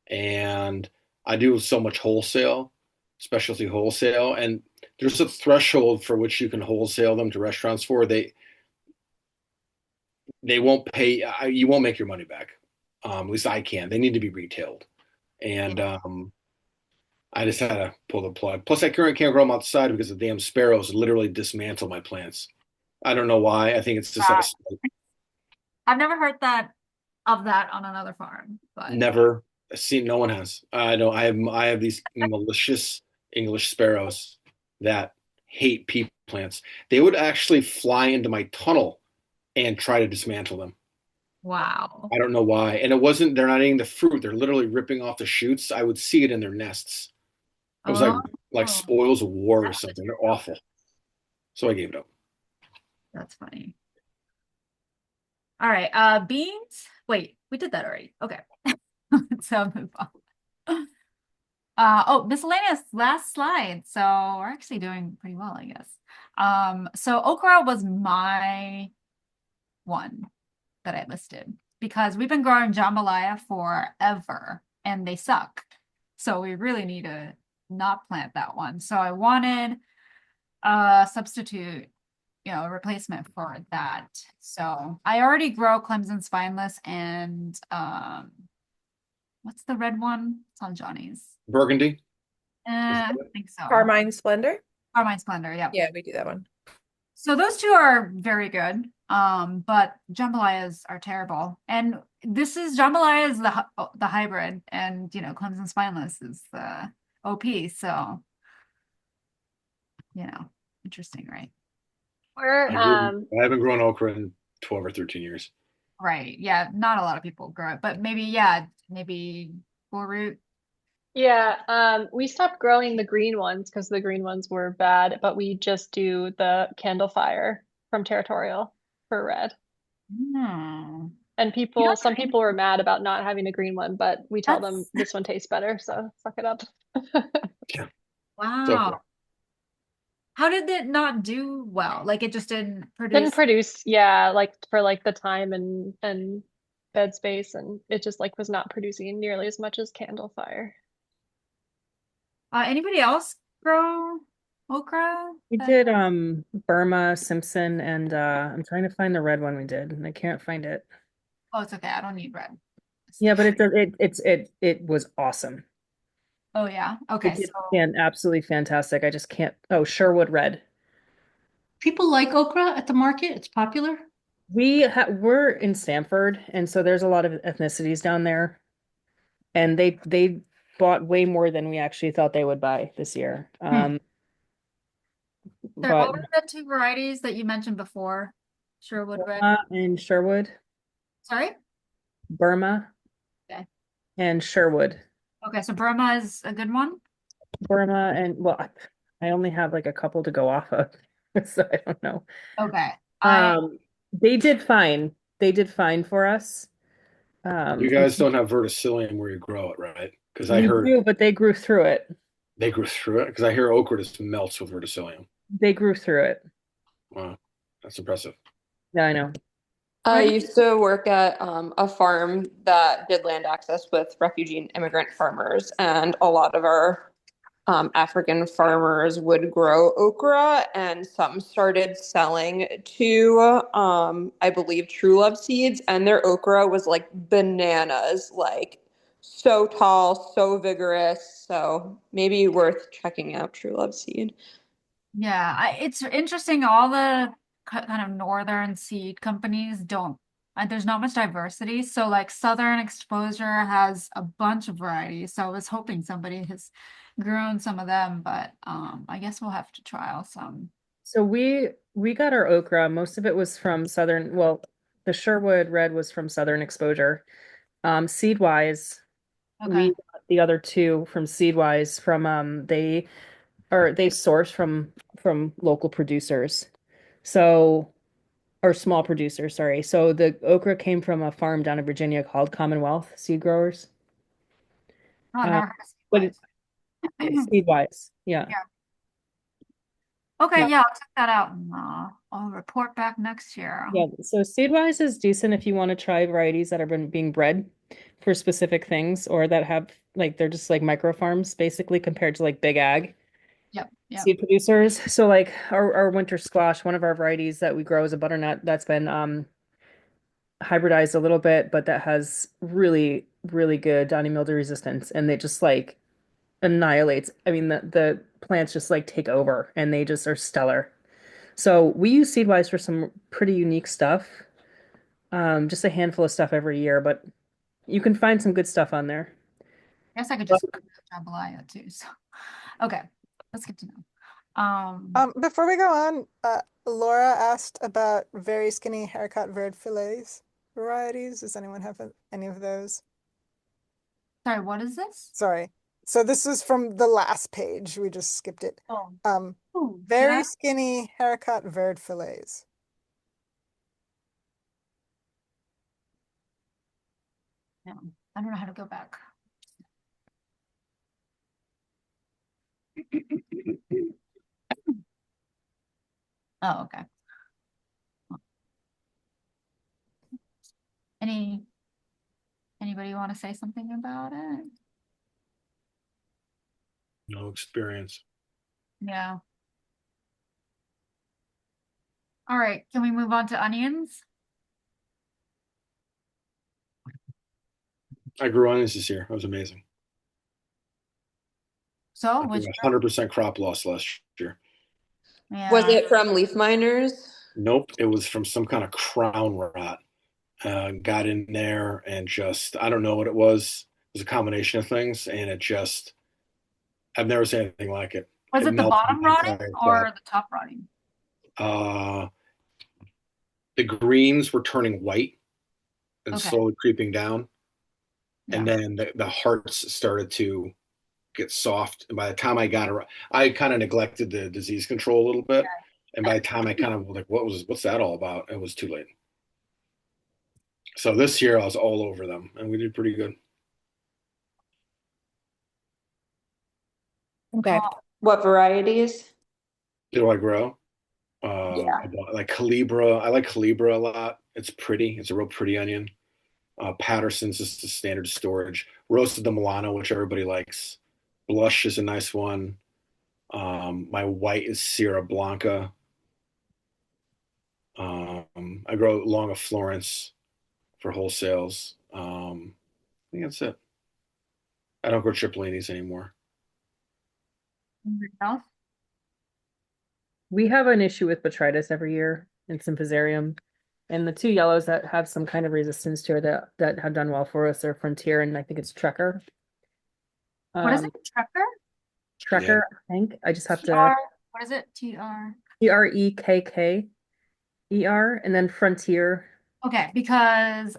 And I do so much wholesale, specialty wholesale, and there's a threshold for which you can wholesale them to restaurants for. They won't pay. You won't make your money back. At least I can. They need to be retailed, and I just had to pull the plug. Plus, I currently can't grow them outside because the damn sparrows literally dismantle my plants. I don't know why. I think it's just out of spite. I've never heard that of that on another farm, but Never seen. No one has. I know. I have these malicious English sparrows that hate pea plants. They would actually fly into my tunnel and try to dismantle them. wow. I don't know why. And it wasn't. They're not eating the fruit. They're literally ripping off the shoots. I would see it in their nests. It was like Oh, spoils of war or something. They're awful. So I gave it up. that's funny. All right, beans. Wait, we did that already. Okay. So move on. Oh, miscellaneous last slide. So we're actually doing pretty well, I guess. So okra was my one that I listed because we've been growing jambalaya forever and they suck. So we really need to not plant that one. So I wanted a substitute, a replacement for that. So I already grow Clemson spineless and what's the red one? It's on Johnny's. Burgundy. I think so. Carmine Splendor? Carmine Splendor, yeah. Yeah, we do that one. So those two are very good. But jambalayas are terrible. And jambalaya is the hybrid, and Clemson spineless is the OP. So, interesting, right? I haven't grown okra in 12 or 13 years. Right. Yeah, not a lot of people grow it, but maybe full root. Yeah, we stopped growing the green ones because the green ones were bad, but we just do the candle fire from Territorial for red. Hmm. And some people were mad about not having a green one, but we tell them this one tastes better, so suck it up. Yeah. Wow. How did it not do well? Like it just didn't Didn't produce. produce, yeah, like for like the time and bed space, and it just like was not producing nearly as much as candle fire. Anybody else grow okra? We did Burma, Simpson, and I'm trying to find the red one we did, and I can't find it. Oh, it's okay. I don't need red. Yeah, but it was awesome. Oh yeah. Okay. It did absolutely fantastic. I just can't. Oh, Sherwood red. People like okra at the market. It's popular. We're in Stamford, and so there's a lot of ethnicities down there, and they bought way more than we actually thought they would buy this year. What But were the two varieties that you mentioned before? Sherwood red. and Sherwood, Sorry? Burma, Okay. and Sherwood. Okay, so Burma is a good one. Burma and well, I only have like a couple to go off of, so I don't know. Okay. They did fine. They did fine for us. You guys don't have verticillium where you grow it, right? Because I we heard do, but they grew through it. they grew through it. Because I hear okra just melts with verticillium. They grew through it. Wow, that's impressive. Yeah, I know. I Where did used to work at a farm that did land access with refugee and immigrant farmers, and a lot of our African farmers would grow okra, and some started selling to, I believe, True Love Seeds, and their okra was like bananas, like so tall, so vigorous. So maybe worth checking out True Love Seed. Yeah, it's interesting. All the kind of northern seed companies don't, there's not much diversity. So, like, Southern Exposure has a bunch of varieties. So, I was hoping somebody has grown some of them, but I guess we'll have to trial some. So we got our okra. Most of it was from Southern, well, the Sherwood Red was from Southern Exposure. Seed-wise, we Okay. got the other two from Seedwise from they source from local producers. So or small producers, sorry. So the okra came from a farm down in Virginia called Commonwealth Seed Growers. Oh, I've Uh, never heard of but it's Seedwise. Seedwise, yeah. Yeah. Okay, Yeah. yeah, I'll check that out and I'll report back next year. Yeah, so Seedwise is decent if you want to try varieties that have been being bred for specific things or that have like they're just like micro farms basically compared to like big ag Yep, yep. seed producers. So like our winter squash, one of our varieties that we grow is a butternut that's been hybridized a little bit, but that has really, really good downy mildew resistance and they just like annihilates. I mean the plants just like take over and they just are stellar. So we use Seedwise for some pretty unique stuff. Just a handful of stuff every year, but you can find some good stuff on there. I guess I could just jambalaya too. So, okay, that's good to know. Before we go on, Laura asked about very skinny haircut verd fillets varieties. Does anyone have any of those? Sorry, what is this? Sorry. So this is from the last page. We just skipped it. Oh, did Very I? skinny haircut verd fillets. No, I don't know how to go back. Oh, okay. Any Anybody want to say something about it? No experience. Yeah. All right, can we move on to onions? I grew onions this year. It was amazing. So, I which, grew 100% crop loss last year. Was yeah. it from leaf miners? Nope, it was from some kind of crown rot. Got in there and just, I don't know what it was. It was a combination of things, and it just, I've never seen anything like it. Was It it the melted bottom my rotting entire or crop. the top rotting? Uh, the greens were turning white and Okay, slowly creeping down, and yeah. then the hearts started to get soft. And by the time I got around, I kind of neglected the disease control a little bit. And by the time I kind of was like, what's that all about? It was too late. So this year I was all over them and we did pretty good. Okay. What varieties? Do I grow? Yeah. I like Calibra. I like Calibra a lot. It's pretty. It's a real pretty onion. Patterson's just the standard storage. Roasted the Milano, which everybody likes. Blush is a nice one. My white is Sierra Blanca. I grow Long of Florence for wholesales. I think that's it. I don't grow Cipollini's anymore. Anything else? We have an issue with botrytis every year in Symphysarium. And the two yellows that have some kind of resistance to it that have done well for us are Frontier and I think it's Trekker. What is it? Trekker? Yeah. Trekker, I think. I just have to TR, what is it? TR. Trekker and then Frontier. Okay, because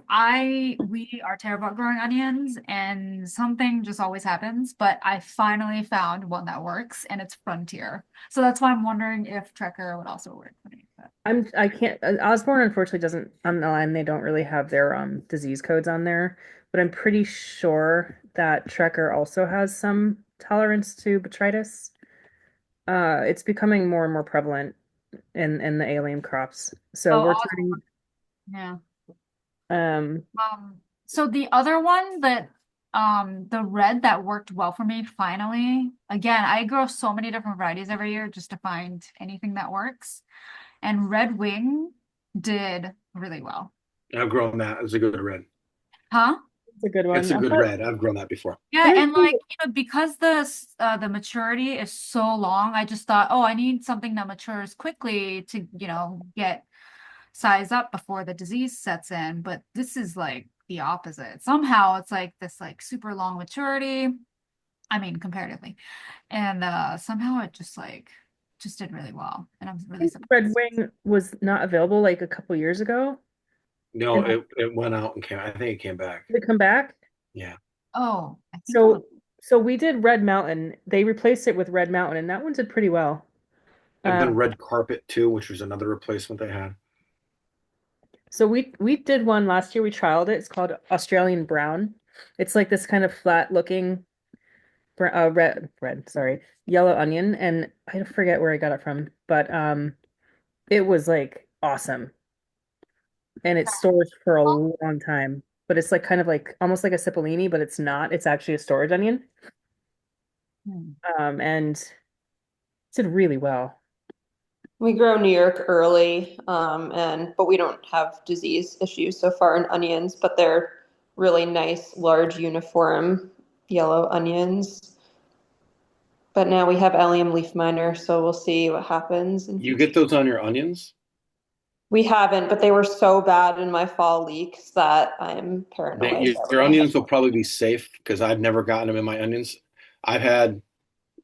we are terrible at growing onions and something just always happens, but I finally found one that works and it's Frontier. So that's why I'm wondering if Trekker would also work for me. But I can't Osborne unfortunately doesn't on the line they don't really have their disease codes on there, but I'm pretty sure that Trekker also has some tolerance to botrytis. It's becoming more and more prevalent in the alien crops. So oh, we're Osborne. trying Yeah. Um, So the other one that the red that worked well for me finally, again, I grow so many different varieties every year just to find anything that works. And Red Wing did really well. I've grown that. It's a good red. Huh? it's a good It's one. a I good thought red. I've grown that before. Yeah, there's and like, because the maturity is so long, I just thought, oh, I need something that matures quickly to, get size up before the disease sets in. But this is like the opposite. Somehow it's like this like super long maturity. I mean, comparatively. And somehow it just did really well. And I'm I really think Red surprised. Wing was not available like a couple years ago. No, And it went out and came. I think it came back. did it come back? Yeah. Oh, I think I was. So we did Red Mountain. They replaced it with Red Mountain, and that one did pretty well. I've done Um, red carpet too, which was another replacement they had. so we did one last year. We trialed it. It's called Australian Brown. It's like this kind of flat looking sorry, yellow onion, and I forget where I got it from, but it was like awesome, and it stores for a long time. But it's like kind of like almost like a cipollini, but it's not. It's actually a storage onion. And it did really well. We grow New York early, but we don't have disease issues so far in onions, but they're really nice, large, uniform yellow onions. But now we have allium leaf miner, so we'll see what happens in You future. get those on your onions? We haven't, but they were so bad in my fall leeks that I'm paranoid that we're Your gonna have. onions will probably be safe because I've never gotten them in my onions. I've had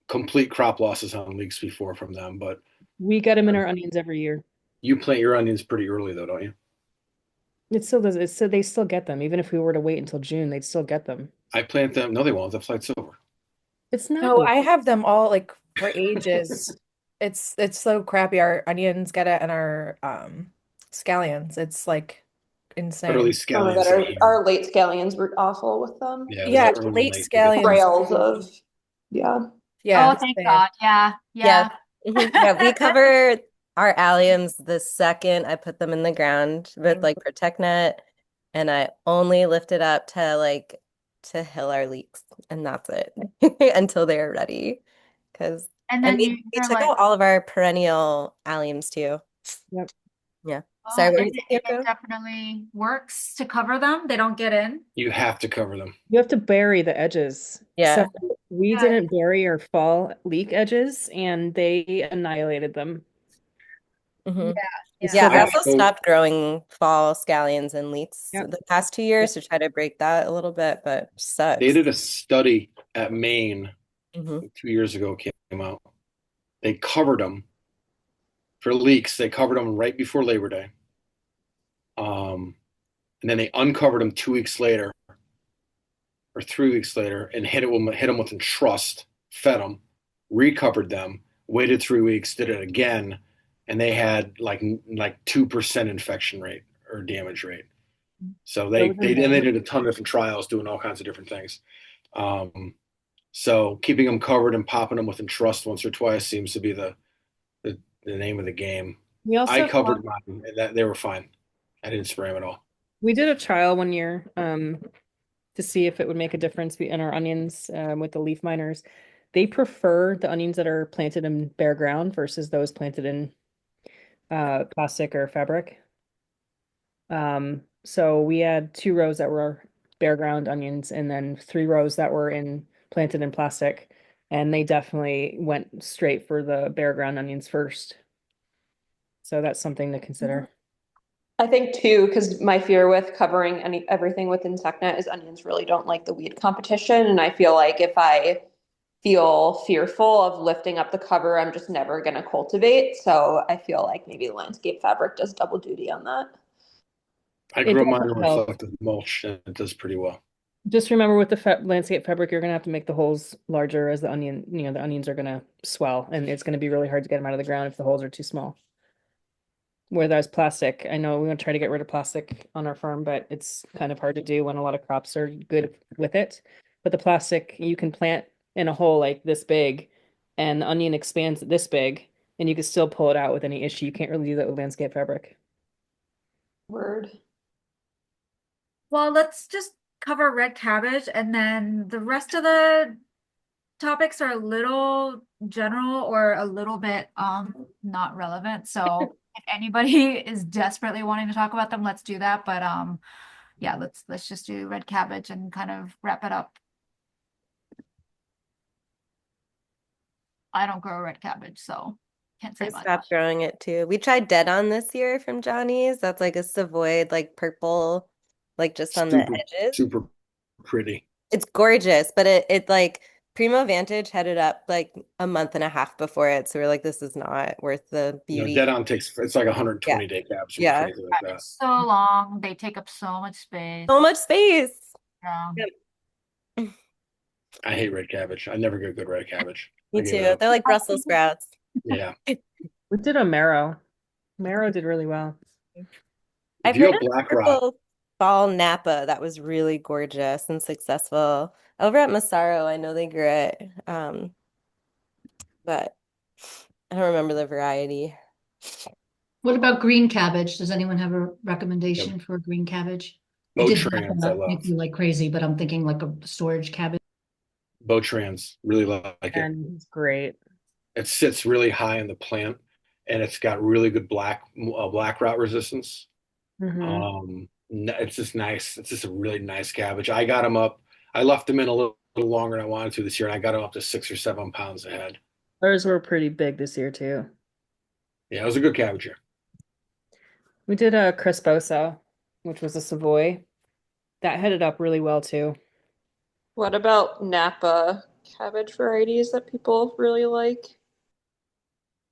complete crop losses on leeks before from them, but We get them in our onions every year. you plant your onions pretty early though, don't you? It still does. So they still get them, even if we were to wait until June, they'd still get them. I plant them. No, they won't. They'll flight silver. It's not. No, I have them all like for ages. It's so crappy. Our onions get it and our scallions. It's like Early insane. Oh my God, scallions hit here. our late scallions were awful with them. Yeah, those Yeah, early late late. They get scallions. Trails of, yeah. Yeah, Oh, thank same. God. Yeah, Yeah. yeah. Yeah, we cover our alliums the second I put them in the ground with like Protect Net, and I only lift it up to hill our leeks, and that's it until they're ready. Because And and then we you're took like, out all of our perennial alliums too. Yep. Yeah. oh, Sorry, what were and you saying, it Yoko? definitely works to cover them. They don't get in. You have to cover them. You have to bury the edges. So Yeah. we Yeah. didn't bury our fall leek edges, and they annihilated them. Hmm. We Yeah, still I got. also So stopped growing fall scallions and leeks Yep. the past 2 years to try to break that a little bit, but it they sucks. did a study at Maine Hmm. 2 years ago, came out. They covered them for leaks. They covered them right before Labor Day. And then they uncovered them 2 weeks later or 3 weeks later and hit them with entrust, fed them, recovered them, waited 3 weeks, did it again, and they had like 2% infection rate or damage rate. So Those are they more. did a ton of different trials doing all kinds of different things. So keeping them covered and popping them with entrust once or twice seems to be the name of the game. We I also covered mine and they were fine. I didn't spray them at all. we did a trial one year to see if it would make a difference in our onions with the leaf miners. They prefer the onions that are planted in bare ground versus those planted in plastic or fabric. So we had 2 rows that were bare ground onions and then 3 rows that were in planted in plastic. And they definitely went straight for the bare ground onions first. So that's something to consider. I think too, because my fear with covering everything with insectnet is onions really don't like the weed competition. And I feel like if I feel fearful of lifting up the cover, I'm just never gonna cultivate. So I feel like maybe landscape fabric does double duty on that. I It grew mine doesn't in help. reflective mulch and it does pretty well. Just remember with the landscape fabric, you're gonna have to make the holes larger as the onion, the onions are gonna swell, and it's gonna be really hard to get them out of the ground if the holes are too small. Whereas plastic, I know we're gonna try to get rid of plastic on our farm, but it's kind of hard to do when a lot of crops are good with it. But the plastic, you can plant in a hole like this big, and the onion expands this big, and you can still pull it out with any issue. You can't really do that with landscape fabric. Word. Well, let's just cover red cabbage and then the rest of the topics are a little general or a little bit not relevant. So if anybody is desperately wanting to talk about them, let's do that. But yeah, let's just do red cabbage and kind of wrap it up. I don't grow red cabbage, so can't say I much. stopped growing it too. We tried Dead On this year from Johnny's. That's like a Savoyed, like purple, like just on the Super, edges. super pretty. It's gorgeous, but it like Primo Vantage had it up like a month and a half before it. So we're like, this is not worth the You know, beauty. Dead On it's like Yeah. 120 day cabs, something Yeah. crazy like that. So long, they take up so much space. So much space. Yeah. Yep. I hate red cabbage. I never get good red cabbage. I Me give it too. up. They're like Brussels sprouts. Yeah. We did a marrow. Marrow did really well. I've you heard have of black rot, purple fall Napa that was really gorgeous and successful. Over at Massaro, I know they grew it. But I don't remember the variety. What about green cabbage? Does anyone have a Yep. recommendation for green cabbage? We did Botrans, I love. make you like crazy, but I'm thinking like a storage cabbage. Botrans, really like it. And it's great. It sits really high in the plant, and it's got really good black rot resistance. It's just nice. It's just a really nice cabbage. I got them up. I left them in a little longer than I wanted to this year, and I got them up to 6 or 7 pounds a head. Ours were pretty big this year too. Yeah, it was a good cabbage year. We did a Crisposa, which was a Savoy. That headed up really well too. What about Napa cabbage varieties that people really like?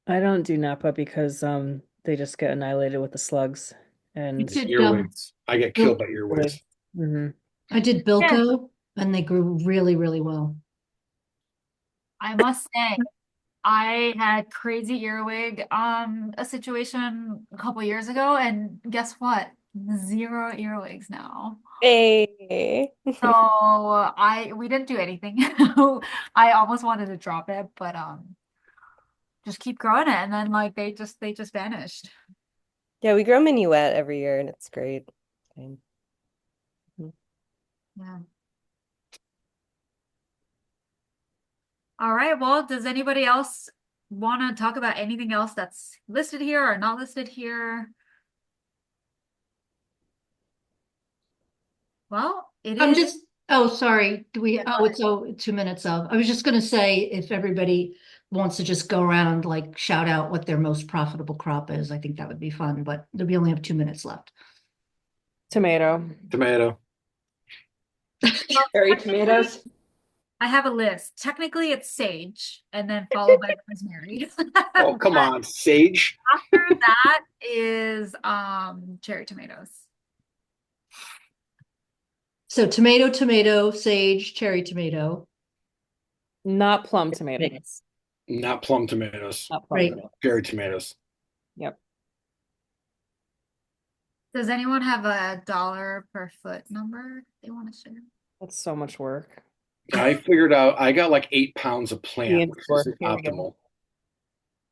I don't do Napa because they just get annihilated with the slugs and It's earwigs. I get killed by earwigs. I did Bilko and they grew really, really well. I must say, I had crazy earwig a situation a couple years ago, and guess what? Zero earwigs now. Hey. So we didn't do anything. I almost wanted to drop it, but just keep growing it, and then like they just vanished. Yeah, we grow minuet every year and it's great. Yeah. All right. Well, does anybody else want to talk about anything else that's listed here or not listed here? Well, I'm just, oh, sorry. Do we, oh, it's 2 minutes of. I was just going to say if everybody wants to just go around, like shout out what their most profitable crop is, I think that would be fun, but we only have 2 minutes left. Tomato. Cherry tomatoes. I have a list. Technically, it's sage, and then followed by rosemary. Oh, come on, sage. After that is cherry tomatoes. So tomato, sage, cherry tomato. Not plum tomatoes. Not plum tomatoes. Not plum Right. tomatoes. Cherry tomatoes. Yep. Does anyone have a dollar per foot number they want to share? That's so much work. I figured out I got like 8 pounds of plant, Ian's which work. is Here we go. optimal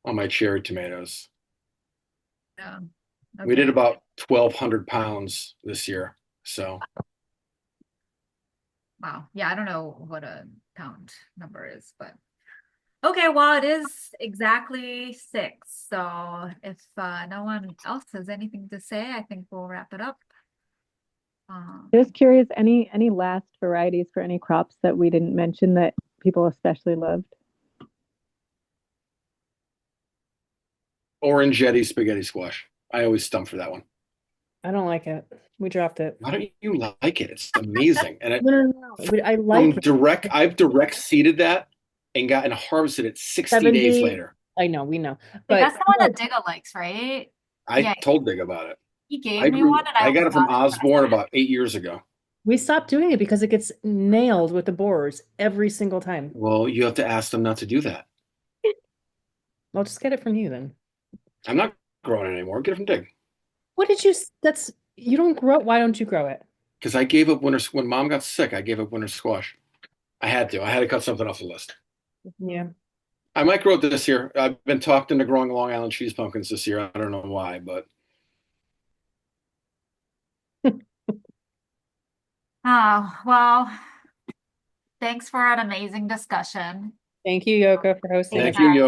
on my cherry tomatoes. Yeah. We did about 1,200 pounds this year. So Wow. Yeah, I don't know what a pound number is, but okay, well, it is exactly 6. So if no one else has anything to say, I think we'll wrap it up. Just curious, any last varieties for any crops that we didn't mention that people especially loved? Orangetti spaghetti squash. I always stump for that one. I don't like it. We dropped it. Why don't you like it? It's amazing. And No. I like it. I've direct seeded that and harvested it 60 days later. I know, we know. But But that's the one that Digga likes, right? I told Dig about it. He gave me one, and I got it from almost Osborne about 8 years ago. we stopped doing it because it gets nailed with the borers every single time. Well, you have to ask them not to do that. I'll just get it from you then. I'm not growing it anymore. Get it from Dig. What did you? You don't grow. Why don't you grow it? Because I gave up winter. When Mom got sick, I gave up winter squash. I had to cut something off the list. Yeah. I might grow it this year. I've been talked into growing Long Island cheese pumpkins this year. I don't know why, but Oh, well, thanks for an amazing discussion. Thank you, Yoko, for hosting Take us. Thank you, care.